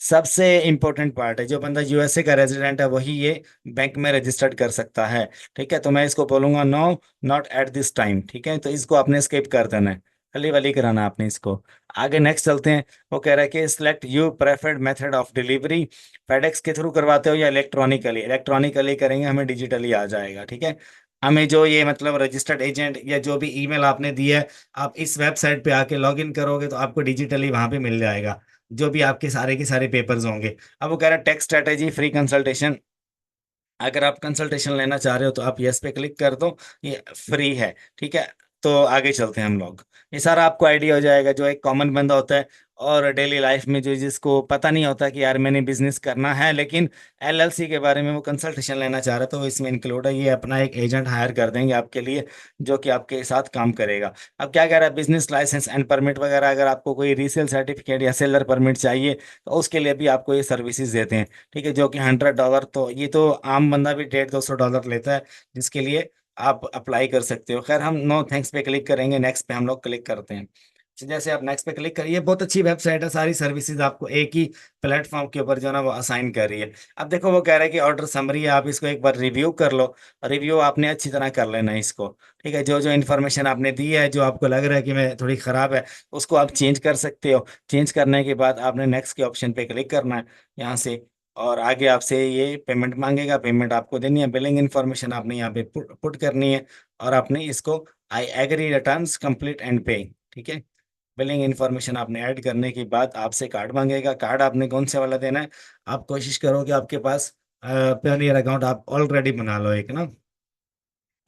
सबसे इम्पोर्टेंट पार्ट है। जो बंदा USA का रेजिडेंट है, वही ये बैंक में रजिस्टर्ड कर सकता है। ठीक है, तो मैं इसको बोलूंगा no, not at this time. ठीक है, तो इसको आपने स्किप कर देना है, खाली वाली कराना आपने इसको। आगे नेक्स्ट चलते हैं। वो कह रहा है कि select you preferred method of delivery, FedEx के थ्रू करवाते हो या इलेक्ट्रॉनिकली। इलेक्ट्रॉनिकली करेंगे, हमें डिजिटली आ जाएगा। ठीक है, हमें जो ये मतलब रजिस्टर्ड एजेंट या जो भी ईमेल आपने दी है, आप इस वेबसाइट पे आके लॉगिन करोगे तो आपको डिजिटली वहां पे मिल जाएगा जो भी आपके सारे के सारे पेपर्स होंगे। अब वो कह रहा है टेक्स्ट स्ट्रेटेजी फ्री कंसल्टेशन, अगर आप कंसल्टेशन लेना चाह रहे हो तो आप यस पे क्लिक कर दो, ये फ्री है। ठीक है, तो आगे चलते हैं हम लोग। ये सारा आपको आइडिया हो जाएगा, जो एक कॉमन बंदा होता है और डेली लाइफ में जो जिसको पता नहीं होता कि यार मैंने बिजनेस करना है, लेकिन एलएलसी के बारे में वो कंसल्टेशन लेना चाह रहा है, तो वो इसमें इंक्लूड है। ये अपना एक एजेंट हायर कर देंगे आपके लिए जो कि आपके साथ काम करेगा। अब क्या कह रहा है, बिजनेस लाइसेंस एंड परमिट वगैरह, अगर आपको कोई रीसेल सर्टिफिकेट या सेलर परमिट चाहिए तो उसके लिए भी आपको ये सर्विसेज देते हैं। ठीक है, जो कि $100, तो ये तो आम बंदा भी 150-200 लेता है, जिसके लिए आप अप्लाई कर सकते हो। खैर, हम नो थैंक्स पे क्लिक करेंगे, नेक्स्ट पे हम लोग क्लिक करते हैं। तो जैसे आप नेक्स्ट पे क्लिक करिए, बहुत अच्छी वेबसाइट है, सारी सर्विसेज आपको एक ही प्लेटफॉर्म के ऊपर जो है ना वो असाइन कर रही है। अब देखो, वो कह रहा है कि ऑर्डर समरी है, आप इसको एक बार रिव्यू कर लो। रिव्यू आपने अच्छी तरह कर लेना है इसको। ठीक है, जो जो इन्फॉर्मेशन आपने दी है, जो आपको लग रहा है कि मैं थोड़ी खराब है, उसको आप चेंज कर सकते हो। चेंज करने के बाद आपने नेक्स्ट के ऑप्शन पे क्लिक करना है यहाँ से, और आगे आपसे ये पेमेंट मांगेगा, पेमेंट आपको देनी है, बिलिंग इन्फॉर्मेशन आपने यहाँ पे पुट करनी है, और आपने इसको I agree the terms complete and pay. ठीक है, बिलिंग इन्फॉर्मेशन आपने ऐड करने के बाद आपसे कार्ड मांगेगा। कार्ड आपने कौन से वाला देना है, आप कोशिश करो कि आपके पास पेयोनियर अकाउंट आप ऑलरेडी बना लो एक ना,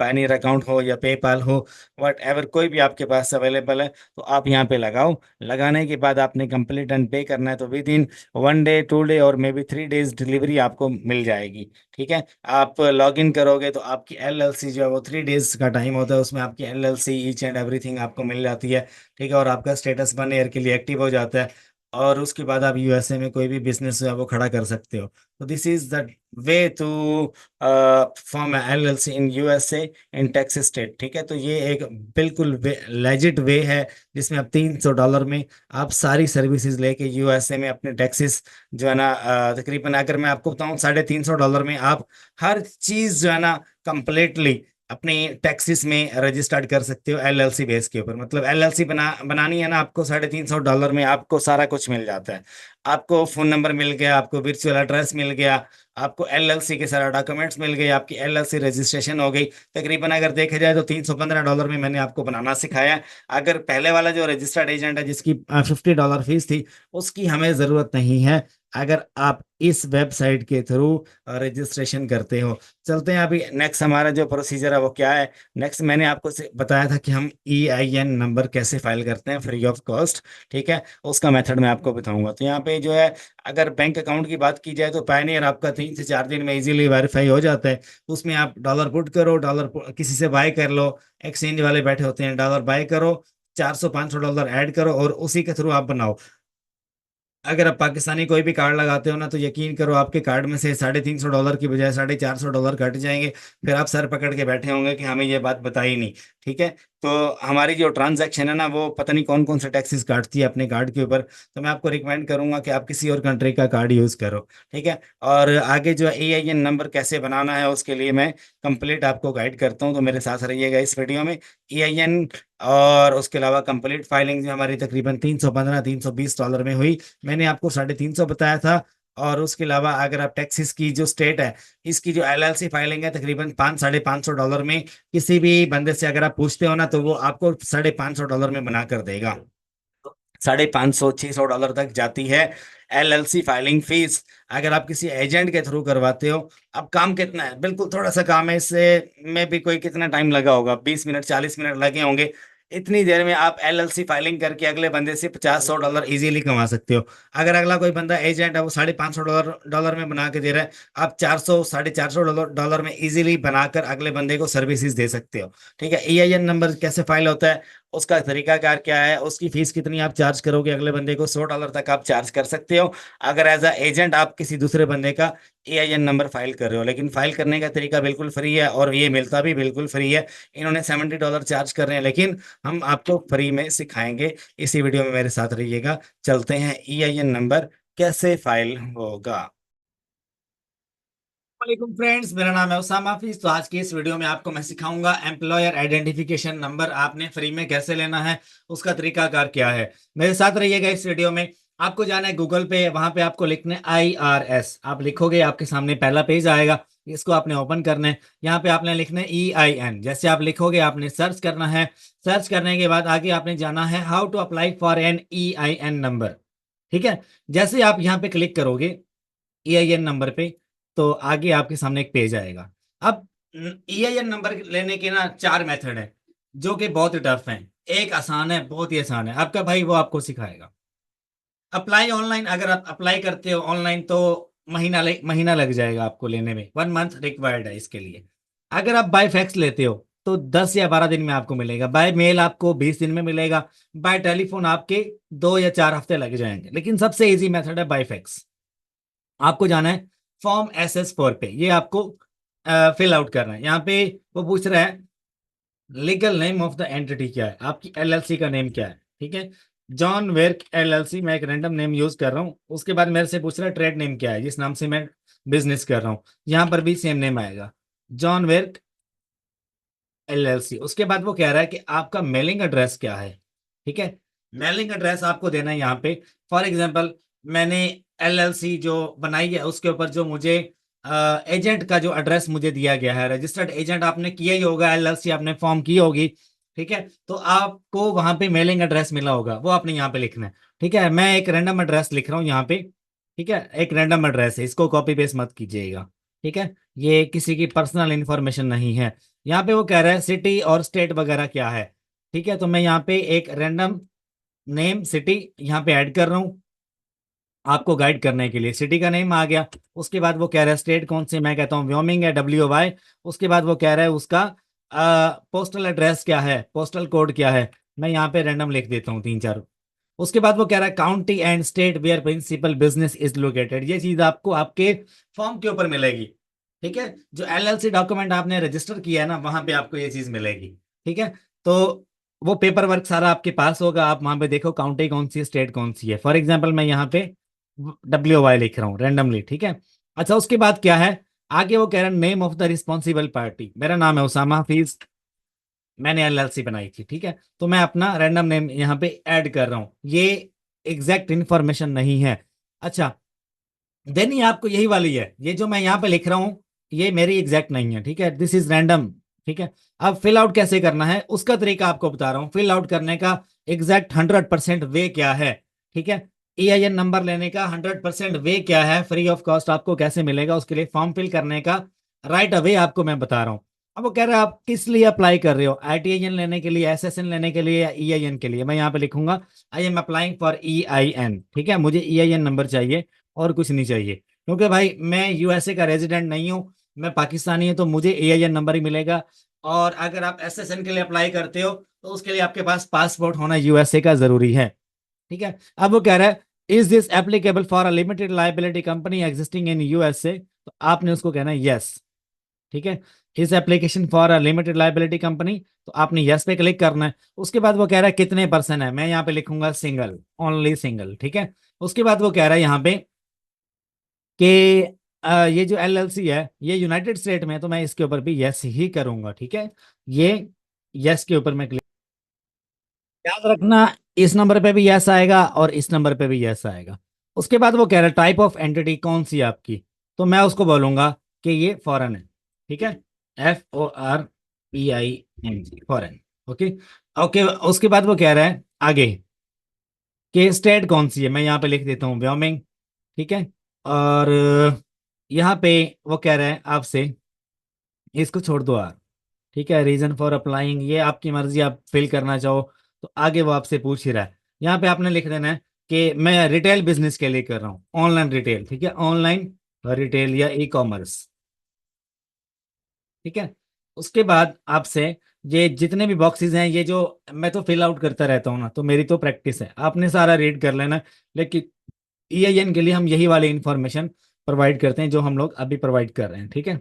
पायनियर अकाउंट हो या पेपाल हो, वट एवर कोई भी आपके पास अवेलेबल है, तो आप यहाँ पे लगाओ। लगाने के बाद आपने कंप्लीट एंड पे करना है, तो विद इन 1 डे 2 डे और मे बी 3 डेज डिलीवरी आपको मिल जाएगी। ठीक है, आप लॉग इन करोगे तो आपकी एलएलसी जो है वो 3 डेज का टाइम होता है, उसमें आपकी एलएलसी ईच एंड एवरीथिंग आपको मिल जाती है। ठीक है, और आपका स्टेटस 1 ईयर के लिए एक्टिव हो जाता है, और उसके बाद आप यूएसए में कोई भी बिजनेस जो है वो खड़ा कर सकते हो। तो this is the way to form LLC in USA in Texas state. ठीक है, तो ये एक बिल्कुल लेजिट वे है जिसमें आप $300 में आप सारी सर्विसेज लेके यूएसए में अपने टैक्सेस जो है ना, तकरीबन अगर मैं आपको बताऊं $350 में आप हर चीज जो है ना कंप्लीटली अपनी टैक्सेस में रजिस्टर्ड कर सकते हो एलएलसी बेस के ऊपर। मतलब एलएलसी बनानी है ना आपको, $350 में आपको सारा कुछ मिल जाता है। आपको फोन नंबर मिल गया, आपको वर्चुअल एड्रेस मिल गया, आपको एलएलसी के सारा डॉक्यूमेंट्स मिल गए, आपकी एलएलसी रजिस्ट्रेशन हो गई। तकरीबन अगर देखा जाए तो $315 में मैंने आपको बनाना सिखाया। अगर पहले वाला जो रजिस्टर्ड एजेंट है जिसकी $50 फीस थी, उसकी हमें जरूरत नहीं है अगर आप इस वेबसाइट के थ्रू रजिस्ट्रेशन करते हो। चलते हैं अभी नेक्स्ट, हमारा जो प्रोसीजर है वो क्या है। नेक्स्ट मैंने आपको बताया था कि हम EIN नंबर कैसे फाइल करते हैं फ्री ऑफ कॉस्ट। ठीक है, उसका मेथड मैं आपको बताऊंगा। तो यहाँ पे जो है, अगर बैंक अकाउंट की बात की जाए तो पायनियर आपका 3 से 4 दिन में इजीली वेरीफाई हो जाता है। उसमें आप डॉलर पुट करो, किसी से बाय कर लो, एक्सचेंज वाले बैठे होते हैं, डॉलर बाय करो, 400-500 डॉलर ऐड करो और उसी के थ्रू आप बनाओ। अगर आप पाकिस्तानी कोई भी कार्ड लगाते हो ना, तो यकीन करो आपके कार्ड में से $350 की बजाय $450 कट जाएंगे। फिर आप सर पकड़ के बैठे होंगे कि हमें ये बात बताई नहीं। ठीक है, तो हमारी जो ट्रांजैक्शन है ना, वो पता नहीं कौन कौन से टैक्सेस काटती है अपने कार्ड के ऊपर। तो मैं आपको रिकमेंड करूंगा कि आप किसी और कंट्री का कार्ड यूज करो। ठीक है, और आगे जो EIN नंबर कैसे बनाना है उसके लिए मैं कंप्लीट आपको गाइड करता हूँ, तो मेरे साथ रहिएगा इस वीडियो में। EIN और उसके अलावा कंप्लीट फाइलिंग जो हमारी तकरीबन 320 में हुई, मैंने आपको 350 बताया था। और उसके अलावा अगर आप टैक्सेस की जो स्टेट है, इसकी जो एलएलसी फाइलिंग है तकरीबन 500-550 डॉलर में, किसी भी बंदे से अगर आप पूछते हो ना तो वो आपको $550 में बना कर देगा। 550-600 डॉलर तक जाती है एलएलसी फाइलिंग फीस, अगर आप किसी एजेंट के थ्रू करवाते हो। अब काम कितना है, बिल्कुल थोड़ा सा काम है, इससे में भी कोई कितना टाइम लगा होगा, 20 मिनट 40 मिनट लगे होंगे। इतनी देर में आप एलएलसी फाइलिंग करके अगले बंदे से 50-100 डॉलर इजीली कमा सकते हो। अगर अगला कोई बंदा एजेंट है, वो $550 में बना के दे रहा है, आप 400-450 डॉलर में इजीली बनाकर अगले बंदे को सर्विसेज दे सकते हो। ठीक है, EIN नंबर कैसे फाइल होता है, उसका तरीकाकार क्या है, उसकी फीस कितनी आप चार्ज करोगे अगले बंदे को, $100 तक आप चार्ज कर सकते हो अगर एज अ एजेंट आप किसी दूसरे बंदे का EIN नंबर फाइल कर रहे हो। लेकिन फाइल करने का तरीका बिल्कुल फ्री है और ये मिलता भी बिल्कुल फ्री है। इन्होंने $70 चार्ज कर रहे हैं, लेकिन हम आपको फ्री में सिखाएंगे। इसी वीडियो में मेरे साथ रहिएगा। चलते हैं, EIN नंबर कैसे फाइल होगा। वालेकुम फ्रेंड्स, मेरा नाम है उसामा हाफिज। तो आज की इस वीडियो में आपको मैं सिखाऊंगा एम्प्लॉयर आइडेंटिफिकेशन नंबर आपने फ्री में कैसे लेना है, उसका तरीकाकार क्या है। मेरे साथ रहिएगा इस वीडियो में। आपको जाना है गूगल पे, वहां पे आपको लिखना है IRS। आप लिखोगे, आपके सामने पहला पेज आएगा। इसको आपने ओपन करना है। यहाँ पे आपने लिखना है EIN। जैसे आप लिखोगे आपने सर्च करना है। सर्च करने के बाद आगे आपने जाना है how to apply for an EIN number. ठीक है। जैसे आप यहाँ पे क्लिक करोगे EIN नंबर पे, तो आगे आपके सामने एक पेज आएगा। अब EIN नंबर लेने के ना 4 मेथड है, जो कि बहुत ही टफ हैं। एक आसान है, बहुत ही आसान है, आपका भाई वो आपको सिखाएगा। अप्लाई ऑनलाइन, अगर आप अप्लाई करते हो ऑनलाइन तो महीना लग जाएगा आपको लेने में, 1 मंथ रिक्वायर्ड है इसके लिए। अगर आप बाय फैक्स लेते हो तो 10 या 12 दिन में आपको मिलेगा, बाय मेल आपको 20 दिन में मिलेगा, बाय टेलीफोन आपके 2 या 4 हफ्ते लग जाएंगे। लेकिन सबसे इजी मेथड है बाय फैक्स। आपको जाना है फॉर्म SS4 पे, ये आपको फिल आउट करना है। यहाँ पे वो पूछ रहा है legal name of the entity क्या है, आपकी LLC का नेम क्या है। ठीक है, जॉन वेर्क LLC, मैं एक रैंडम नेम यूज कर रहा हूँ। उसके बाद मेरे से पूछ रहा है ट्रेड नेम क्या है, जिस नाम से मैं बिजनेस कर रहा हूँ। यहाँ पर भी सेम नेम आएगा, जॉन वेर्क LLC। उसके बाद वो कह रहा है कि आपका मेलिंग एड्रेस क्या है। ठीक है, मेलिंग एड्रेस आपको देना है यहाँ पे। फॉर एग्जाम्पल, मैंने LLC जो बनाई है उसके ऊपर जो मुझे एजेंट का जो एड्रेस मुझे दिया गया है, रजिस्टर्ड एजेंट आपने किया ही होगा, LLC आपने फॉर्म की होगी। ठीक है, तो आपको वहां पे मेलिंग एड्रेस मिला होगा, वो आपने यहाँ पे लिखना है। ठीक है, मैं एक रैंडम एड्रेस लिख रहा हूँ यहाँ पे। ठीक है, एक रैंडम एड्रेस है, इसको कॉपी पेस्ट मत कीजिएगा। ठीक है, ये किसी की पर्सनल इंफॉर्मेशन नहीं है। यहाँ पे वो कह रहा है सिटी और स्टेट वगैरह क्या है। ठीक है, तो मैं यहाँ पे एक रैंडम नेम सिटी यहाँ पे ऐड कर रहा हूँ आपको गाइड करने के लिए। सिटी का नेम आ गया। उसके बाद वो कह रहा है स्टेट कौन से, मैं कहता हूँ व्योमिंग है, WY। उसके बाद वो कह रहा है उसका पोस्टल एड्रेस क्या है, पोस्टल कोड क्या है, मैं यहाँ पे रैंडम लिख देता हूँ 3 4। उसके बाद वो कह रहा है county and state where principal business is located, ये चीज आपको आपके फॉर्म के ऊपर मिलेगी। ठीक है, जो LLC डॉक्यूमेंट आपने रजिस्टर किया है ना, वहां पे आपको ये चीज मिलेगी। ठीक है, तो वो पेपर वर्क सारा आपके पास होगा, आप वहां पे देखो काउंटी कौन सी है, स्टेट कौन सी है। फॉर एग्जाम्पल मैं यहाँ पे WY लिख रहा हूँ रैंडमली। ठीक है, अच्छा उसके बाद क्या है, आगे वो कह रहा है name of the responsible party, मेरा नाम है उसामा हफीज, मैंने LLC बनाई थी। ठीक है, तो मैं अपना रैंडम नेम यहाँ पे ऐड कर रहा हूँ, ये एग्जैक्ट इंफॉर्मेशन नहीं है। अच्छा, देन ये आपको यही वाली है, ये जो मैं यहाँ पे लिख रहा हूँ ये मेरी एग्जैक्ट नहीं है। ठीक है, दिस इज रैंडम। ठीक है, अब फिल आउट कैसे करना है उसका तरीका आपको बता रहा हूँ। फिल आउट करने का एग्जैक्ट 100% वे क्या है। ठीक है, EIN नंबर लेने का 100% वे क्या है, फ्री ऑफ कॉस्ट आपको कैसे मिलेगा, उसके लिए फॉर्म फिल करने का राइट अवे आपको मैं बता रहा हूँ। अब वो कह रहा है आप किस लिए अप्लाई कर रहे हो, ITIN लेने के लिए, SSN लेने के लिए, या EIN के लिए। मैं यहाँ पे लिखूंगा I am applying for EIN। ठीक है, मुझे EIN नंबर चाहिए और कुछ नहीं चाहिए, क्योंकि भाई मैं USA का रेजिडेंट नहीं हूँ, मैं पाकिस्तानी हूँ, तो मुझे EIN नंबर ही मिलेगा। और अगर आप SSN के लिए अप्लाई करते हो तो उसके लिए आपके पास पासपोर्ट होना USA का जरूरी है। ठीक है, अब वो कह रहा है is this applicable for a limited liability company existing in USA, तो आपने उसको कहना है यस। ठीक है, इस application for a limited liability company, तो आपने यस पे क्लिक करना है। उसके बाद वो कह रहा है कितने पर्सन है, मैं यहाँ पे लिखूंगा सिंगल, ओनली सिंगल। ठीक है, उसके बाद वो कह रहा है यहाँ पे कि ये जो LLC है ये यूनाइटेड स्टेट में है, तो मैं इसके ऊपर भी यस ही करूंगा। ठीक है, ये यस के ऊपर मैं क्लिक, याद रखना इस नंबर पे भी यस आएगा और इस नंबर पे भी यस आएगा। उसके बाद वो कह रहा है टाइप ऑफ एंटिटी कौन सी है आपकी, तो मैं उसको बोलूंगा कि ये फॉरेन है। ठीक है, FOREIGN, फॉरेन। Okay, okay. उसके बाद वो कह रहा है आगे कि स्टेट कौन सी है, मैं यहाँ पे लिख देता हूँ व्योमिंग। ठीक है, और यहाँ पे वो कह रहा है आपसे इसको छोड़ दो यार। ठीक है, रीजन फॉर अप्लाइंग ये आपकी मर्जी, आप फिल करना चाहो तो आगे वो आपसे पूछ ही रहा है। यहाँ पे आपने लिख देना है कि मैं रिटेल बिजनेस के लिए कर रहा हूँ, ऑनलाइन रिटेल। ठीक है, ऑनलाइन रिटेल या E-कॉमर्स। ठीक है, उसके बाद आपसे ये जितने भी बॉक्सेस हैं, ये जो मैं तो फिल आउट करता रहता हूँ ना, तो मेरी तो प्रैक्टिस है, आपने सारा रीड कर लेना। लेकिन EIN के लिए हम यही वाली इंफॉर्मेशन प्रोवाइड करते हैं जो हम लोग अभी प्रोवाइड कर रहे हैं। ठीक है,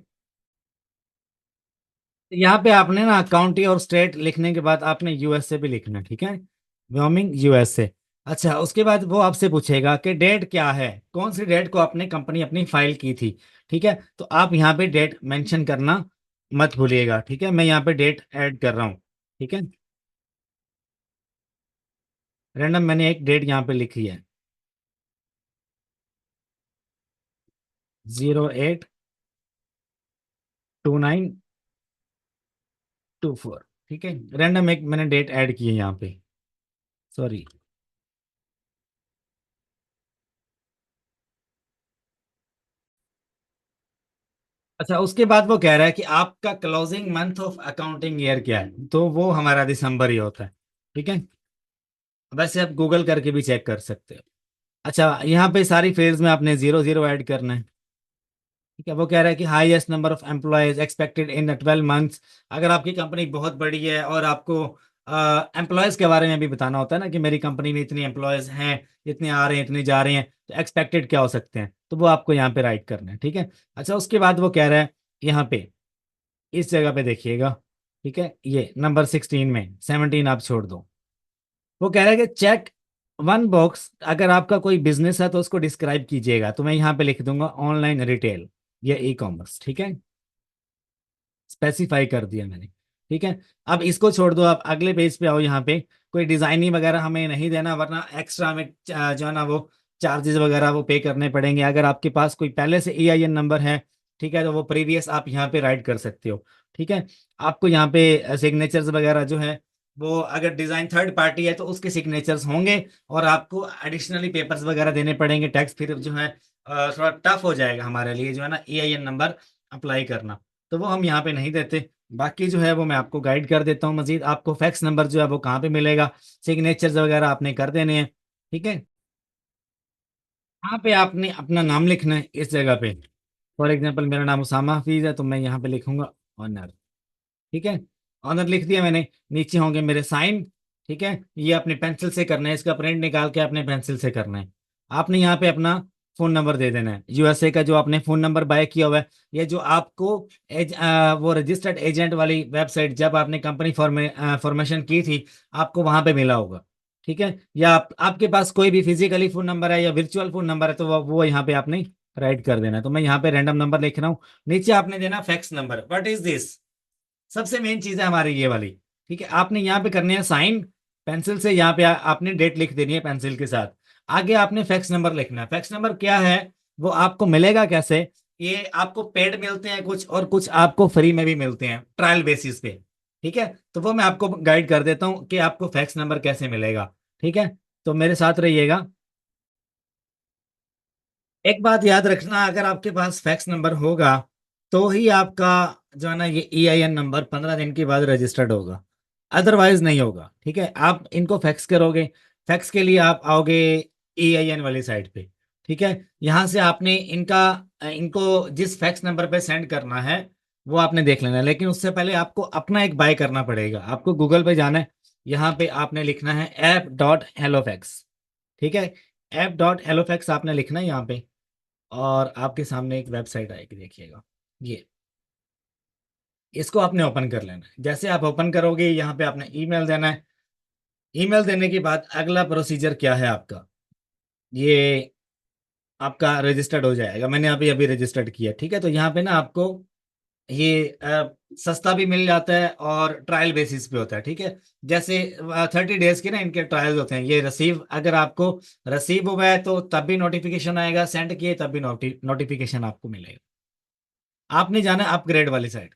यहाँ पे आपने ना काउंटी और स्टेट लिखने के बाद आपने USA भी लिखना है। ठीक है, व्योमिंग USA। अच्छा, उसके बाद वो आपसे पूछेगा कि डेट क्या है, कौन सी डेट को आपने कंपनी अपनी फाइल की थी। ठीक है, तो आप यहाँ पे डेट मेंशन करना मत भूलिएगा। ठीक है, मैं यहाँ पे डेट ऐड कर रहा हूँ। ठीक है, रैंडम मैंने एक डेट यहाँ पे लिखी है, 08 2924। ठीक है, रैंडम एक मैंने डेट ऐड की है यहाँ पे, सॉरी। अच्छा, उसके बाद वो कह रहा है कि आपका closing month of accounting year क्या है, तो वो हमारा दिसंबर ही होता है। ठीक है, वैसे आप गूगल करके भी चेक कर सकते हो। अच्छा, यहाँ पे सारी फील्ड्स में आपने 00 ऐड करना है। ठीक है, वो कह रहा है कि highest number of employees expected in 12 months. अगर आपकी कंपनी बहुत बड़ी है और आपको एम्प्लॉयज के बारे में भी बताना होता है ना, कि मेरी कंपनी में इतने एम्प्लॉयज हैं, इतने आ रहे हैं, इतने जा रहे हैं, तो एक्सपेक्टेड क्या हो सकते हैं, तो वो आपको यहाँ पे राइट करना है। ठीक है। अच्छा, उसके बाद वो कह रहा है यहाँ पे, इस जगह पे देखिएगा। ठीक है, ये नंबर 16 में 17 आप छोड़ दो। वो कह रहा है कि चेक वन बॉक्स, अगर आपका कोई बिजनेस है तो उसको डिस्क्राइब कीजिएगा, तो मैं यहाँ पे लिख दूंगा ऑनलाइन रिटेल या ई कॉमर्स। ठीक है, स्पेसिफाई कर दिया मैंने। ठीक है, अब इसको छोड़ दो, आप अगले पेज पे आओ। यहाँ पे कोई डिजाइनिंग वगैरह हमें नहीं देना, वरना एक्स्ट्रा हमें जो है ना वो चार्जेस वगैरह वो पे करने पड़ेंगे। अगर आपके पास कोई पहले से EIN नंबर है, ठीक है, तो वो प्रीवियस आप यहाँ पे राइट कर सकते हो। ठीक है, आपको यहाँ पे सिग्नेचर्स वगैरह जो है, वो अगर डिजाइन थर्ड पार्टी है तो उसके सिग्नेचर्स होंगे, और आपको एडिशनली पेपर्स वगैरह देने पड़ेंगे, टैक्स फिर जो है थोड़ा टफ हो जाएगा हमारे लिए जो है ना EIN नंबर अप्लाई करना, तो वो हम यहाँ पे नहीं देते। बाकी जो है वो मैं आपको गाइड कर देता हूँ मजीद। आपको फैक्स नंबर जो है वो कहाँ पे मिलेगा, सिग्नेचर्स वगैरह आपने कर देने हैं। ठीक है, यहाँ पे आपने अपना नाम लिखना है इस जगह पे। फॉर एग्जांपल मेरा नाम उसामा हफीज है, तो मैं यहाँ पे लिखूंगा ऑनर। ठीक है, ऑनर लिख दिया मैंने। नीचे होंगे मेरे साइन। ठीक है, ये अपने पेंसिल से करना है, इसका प्रिंट निकाल के अपने पेंसिल से करना है। आपने यहाँ पे अपना फोन नंबर दे देना है, USA का जो आपने फोन नंबर बाय किया हुआ है, ये जो आपको वो रजिस्टर्ड एजेंट वाली वेबसाइट, जब आपने कंपनी फॉर्मेशन की थी, आपको वहां पे मिला होगा। ठीक है, या आपके पास कोई भी फिजिकली फोन नंबर है या वर्चुअल फोन नंबर है, तो वो यहाँ पे आपने राइट कर देना है। तो मैं यहाँ पे रैंडम नंबर लिख रहा हूँ। नीचे आपने देना fax number. What is this, सबसे मेन चीज है हमारी ये वाली। ठीक है, आपने यहाँ पे करने हैं साइन पेंसिल से, यहाँ पे आपने डेट लिख देनी है पेंसिल के साथ। आगे आपने फैक्स नंबर लिखना है। फैक्स नंबर क्या है, वो आपको मिलेगा कैसे, ये आपको पेड मिलते हैं कुछ, और कुछ आपको फ्री में भी मिलते हैं ट्रायल बेसिस पे। ठीक है, तो वो मैं आपको गाइड कर देता हूँ कि आपको फैक्स नंबर कैसे मिलेगा। ठीक है, तो मेरे साथ रहिएगा। एक बात याद रखना, अगर आपके पास फैक्स नंबर होगा तो ही आपका जो है ना ये EIN नंबर 15 दिन के बाद रजिस्टर्ड होगा, अदरवाइज नहीं होगा। ठीक है, आप इनको फैक्स करोगे, फैक्स के लिए आप आओगे EIN वाली साइट पे। ठीक है, यहाँ से आपने इनको जिस फैक्स नंबर पे सेंड करना है वो आपने देख लेना है, लेकिन उससे पहले आपको अपना एक बाय करना पड़ेगा। आपको गूगल पे जाना है, यहाँ पे आपने लिखना है app.hellofax। ठीक है, app.hellofax आपने लिखना है यहाँ पे, और आपके सामने एक वेबसाइट आएगी, देखिएगा ये। इसको आपने ओपन कर लेना है। जैसे आप ओपन करोगे, यहाँ पे आपने ईमेल देना है। ईमेल देने के बाद अगला प्रोसीजर क्या है आपका, ये आपका रजिस्टर्ड हो जाएगा। मैंने अभी अभी रजिस्टर्ड किया। ठीक है, तो यहाँ पे ना आपको ये सस्ता भी मिल जाता है और ट्रायल बेसिस पे होता है। ठीक है, जैसे 30 डेज के ना इनके ट्रायल्स होते हैं। ये रिसीव, अगर आपको रिसीव हुआ है तो तब भी नोटिफिकेशन आएगा, सेंड किए तब भी नोटिफिकेशन आपको मिलेगा। आपने जाना है अपग्रेड वाली साइड।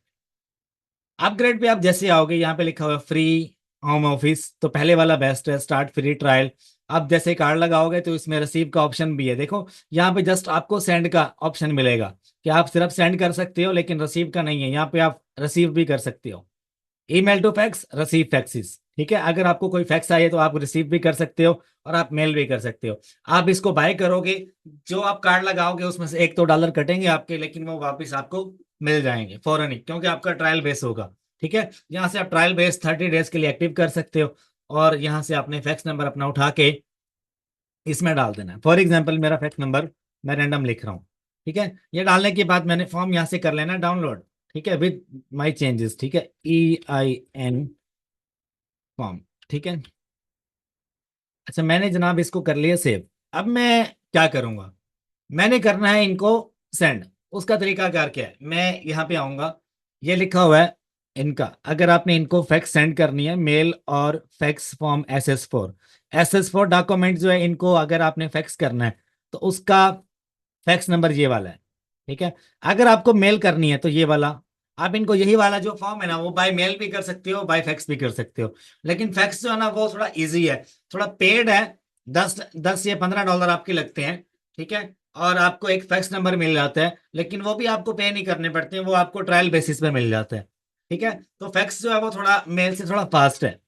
अपग्रेड पे आप जैसे आओगे, यहाँ पे लिखा हुआ है फ्री होम ऑफिस, तो पहले वाला बेस्ट है, स्टार्ट फ्री ट्रायल। आप जैसे कार्ड लगाओगे तो इसमें रिसीव का ऑप्शन भी है। देखो, यहाँ पे जस्ट आपको सेंड का ऑप्शन मिलेगा, कि आप सिर्फ सेंड कर सकते हो, लेकिन रिसीव का नहीं है। यहाँ पे आप रिसीव भी कर सकते हो। Email to fax, receive faxes. ठीक है, अगर आपको कोई फैक्स आए तो आप रिसीव भी कर सकते हो, और आप मेल भी कर सकते हो। आप इसको बाय करोगे, जो आप कार्ड लगाओगे उसमें से एक तो डॉलर कटेंगे आपके, लेकिन वो वापस आपको मिल जाएंगे फौरन ही, क्योंकि आपका ट्रायल बेस होगा। ठीक है, यहाँ से आप ट्रायल बेस 30 डेज के लिए एक्टिव कर सकते हो, और यहाँ से अपने फैक्स नंबर अपना उठा के इसमें डाल देना है। फॉर एग्जाम्पल मेरा फैक्स नंबर मैं रैंडम लिख रहा हूँ। ठीक है, ये डालने के बाद मैंने फॉर्म यहाँ से कर लेना डाउनलोड। ठीक है, विद माई चेंजेस। ठीक है, EIN फॉर्म। ठीक है, अच्छा मैंने जनाब इसको कर लिया सेव। अब मैं क्या करूंगा, मैंने करना है इनको सेंड। उसका तरीका कार क्या है, मैं यहाँ पे आऊंगा, ये लिखा हुआ है इनका। अगर आपने इनको फैक्स सेंड करनी है, मेल और फैक्स फॉर्म SS4 डॉक्यूमेंट जो है, इनको अगर आपने फैक्स करना है तो उसका फैक्स नंबर ये वाला है। ठीक है, अगर आपको मेल करनी है तो ये वाला, आप इनको यही वाला जो फॉर्म है ना, वो बाय मेल भी कर सकते हो, बाय फैक्स भी कर सकते हो। लेकिन फैक्स जो है ना वो थोड़ा इजी है, थोड़ा पेड है। 10 10 या 15 डॉलर आपके लगते हैं, ठीक है। और आपको एक फैक्स नंबर मिल जाता है, लेकिन वो भी आपको पे नहीं करने पड़ते हैं, वो आपको ट्रायल बेसिस पे मिल जाता है, ठीक है। तो फैक्स जो है वो थोड़ा मेल से थोड़ा फास्ट है।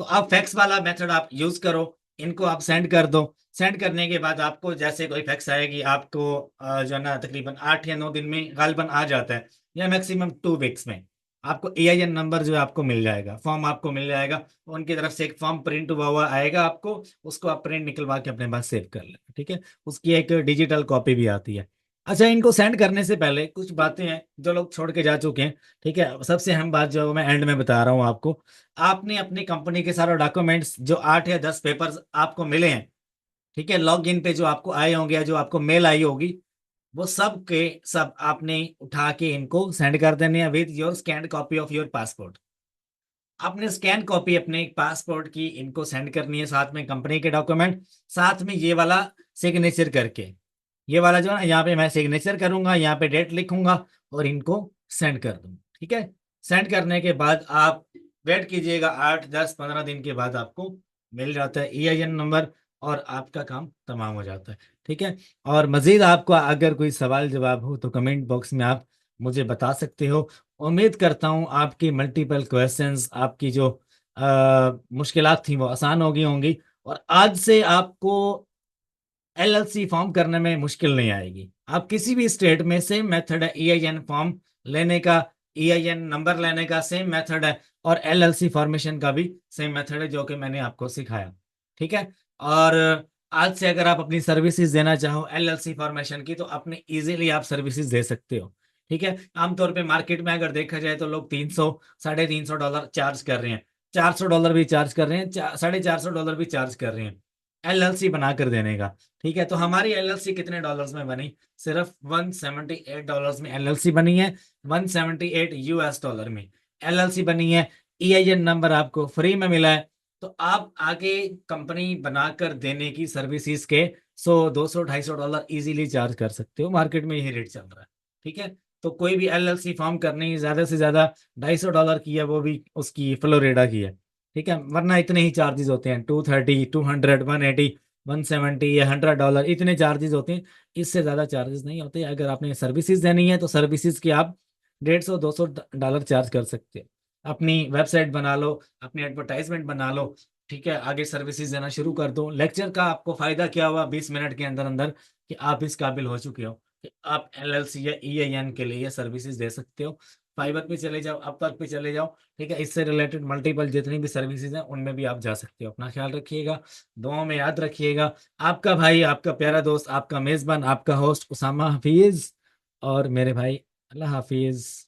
तो आप फैक्स वाला मेथड आप यूज करो, इनको आप सेंड कर दो। सेंड करने के बाद आपको जैसे कोई फैक्स आएगी आपको जो है ना तकरीबन 8 या 9 दिन में गालबन आ जाता है, या मैक्सिमम 2 वीक्स में आपको EIN नंबर जो है आपको मिल जाएगा, फॉर्म आपको मिल जाएगा। उनकी तरफ से एक फॉर्म प्रिंट हुआ हुआ आएगा आपको, उसको आप प्रिंट निकलवा के अपने पास सेव कर लेना, ठीक है। उसकी एक डिजिटल कॉपी भी आती है। अच्छा, इनको सेंड करने से पहले कुछ बातें हैं जो लोग छोड़ के जा चुके हैं, ठीक है। सबसे अहम बात जो मैं एंड में बता रहा हूँ आपको, आपने अपनी कंपनी के सारे डॉक्यूमेंट्स जो 8 या 10 पेपर्स आपको मिले हैं, ठीक है, लॉग इन पे जो आपको आए होंगे या जो आपको मेल आई होगी, वो सब के सब आपने उठा के इनको सेंड कर देने हैं with your scanned copy of your passport. आपने स्कैन कॉपी अपने पासपोर्ट की इनको सेंड करनी है, साथ में कंपनी के डॉक्यूमेंट, साथ में ये वाला सिग्नेचर करके, ये वाला जो है ना, यहाँ पे मैं सिग्नेचर करूंगा, यहाँ पे डेट लिखूंगा और इनको सेंड कर दूंगा, ठीक है। सेंड करने के बाद आप वेट कीजिएगा, 8 10 15 दिन के बाद आपको मिल जाता है EIN नंबर, और आपका काम तमाम हो जाता है, ठीक है। और मजीद आपको अगर कोई सवाल जवाब हो तो कमेंट बॉक्स में आप मुझे बता सकते हो। उम्मीद करता हूँ आपकी मल्टीपल क्वेश्चंस, आपकी जो मुश्किलात थी वो आसान हो गई होंगी, और आज से आपको LLC फॉर्म करने में मुश्किल नहीं आएगी। आप किसी भी स्टेट में सेम मेथड है, EIN फॉर्म लेने का, EIN नंबर लेने का सेम मेथड है, और LLC फॉर्मेशन का भी सेम मेथड है जो कि मैंने आपको सिखाया, ठीक है। और आज से अगर आप अपनी सर्विसेज देना चाहो LLC फॉर्मेशन की, तो अपने इजीली आप सर्विसेज दे सकते हो, ठीक है। आमतौर पे मार्केट में अगर देखा जाए तो लोग 300 $350 चार्ज कर रहे हैं, $400 भी चार्ज कर रहे हैं, $450 भी चार्ज कर रहे हैं LLC बना कर देने का, ठीक है। तो हमारी LLC कितने डॉलर्स में बनी? सिर्फ $178 में LLC बनी है, $178 में LLC बनी है। EIN नंबर आपको फ्री में मिला है। तो आप आगे कंपनी बनाकर देने की सर्विसेज के 100 200 $250 इजीली चार्ज कर सकते हो, मार्केट में यही रेट चल रहा है, ठीक है। तो कोई भी LLC फॉर्म करनी है ज्यादा से ज्यादा $250 की है, वो भी उसकी फ्लोरिडा की है, ठीक है। वरना इतने ही चार्जेस होते हैं, 230 200 180 170 या $100 इतने चार्जेस होते हैं। इससे ज्यादा चार्जेस नहीं होते। अगर आपने सर्विसेज देनी है तो सर्विसेज के आप 150 200 डॉलर चार्ज कर सकते हो। अपनी वेबसाइट बना लो, अपनी एडवर्टाइजमेंट बना लो, ठीक है, आगे सर्विसेज देना शुरू कर दो। लेक्चर का आपको फायदा क्या हुआ 20 मिनट के अंदर अंदर, कि आप इस काबिल हो चुके हो कि आप LLC या EIN के लिए सर्विसेज दे सकते हो। फाइबर पे चले जाओ, अपवर्क पे चले जाओ, ठीक है। इससे रिलेटेड मल्टीपल जितनी भी सर्विसेज हैं उनमें भी आप जा सकते हो। अपना ख्याल रखिएगा, दुआओं में याद रखिएगा। आपका भाई, आपका प्यारा दोस्त, आपका मेजबान, आपका होस्ट उसामा हफीज, और मेरे भाई, अल्लाह हाफिज।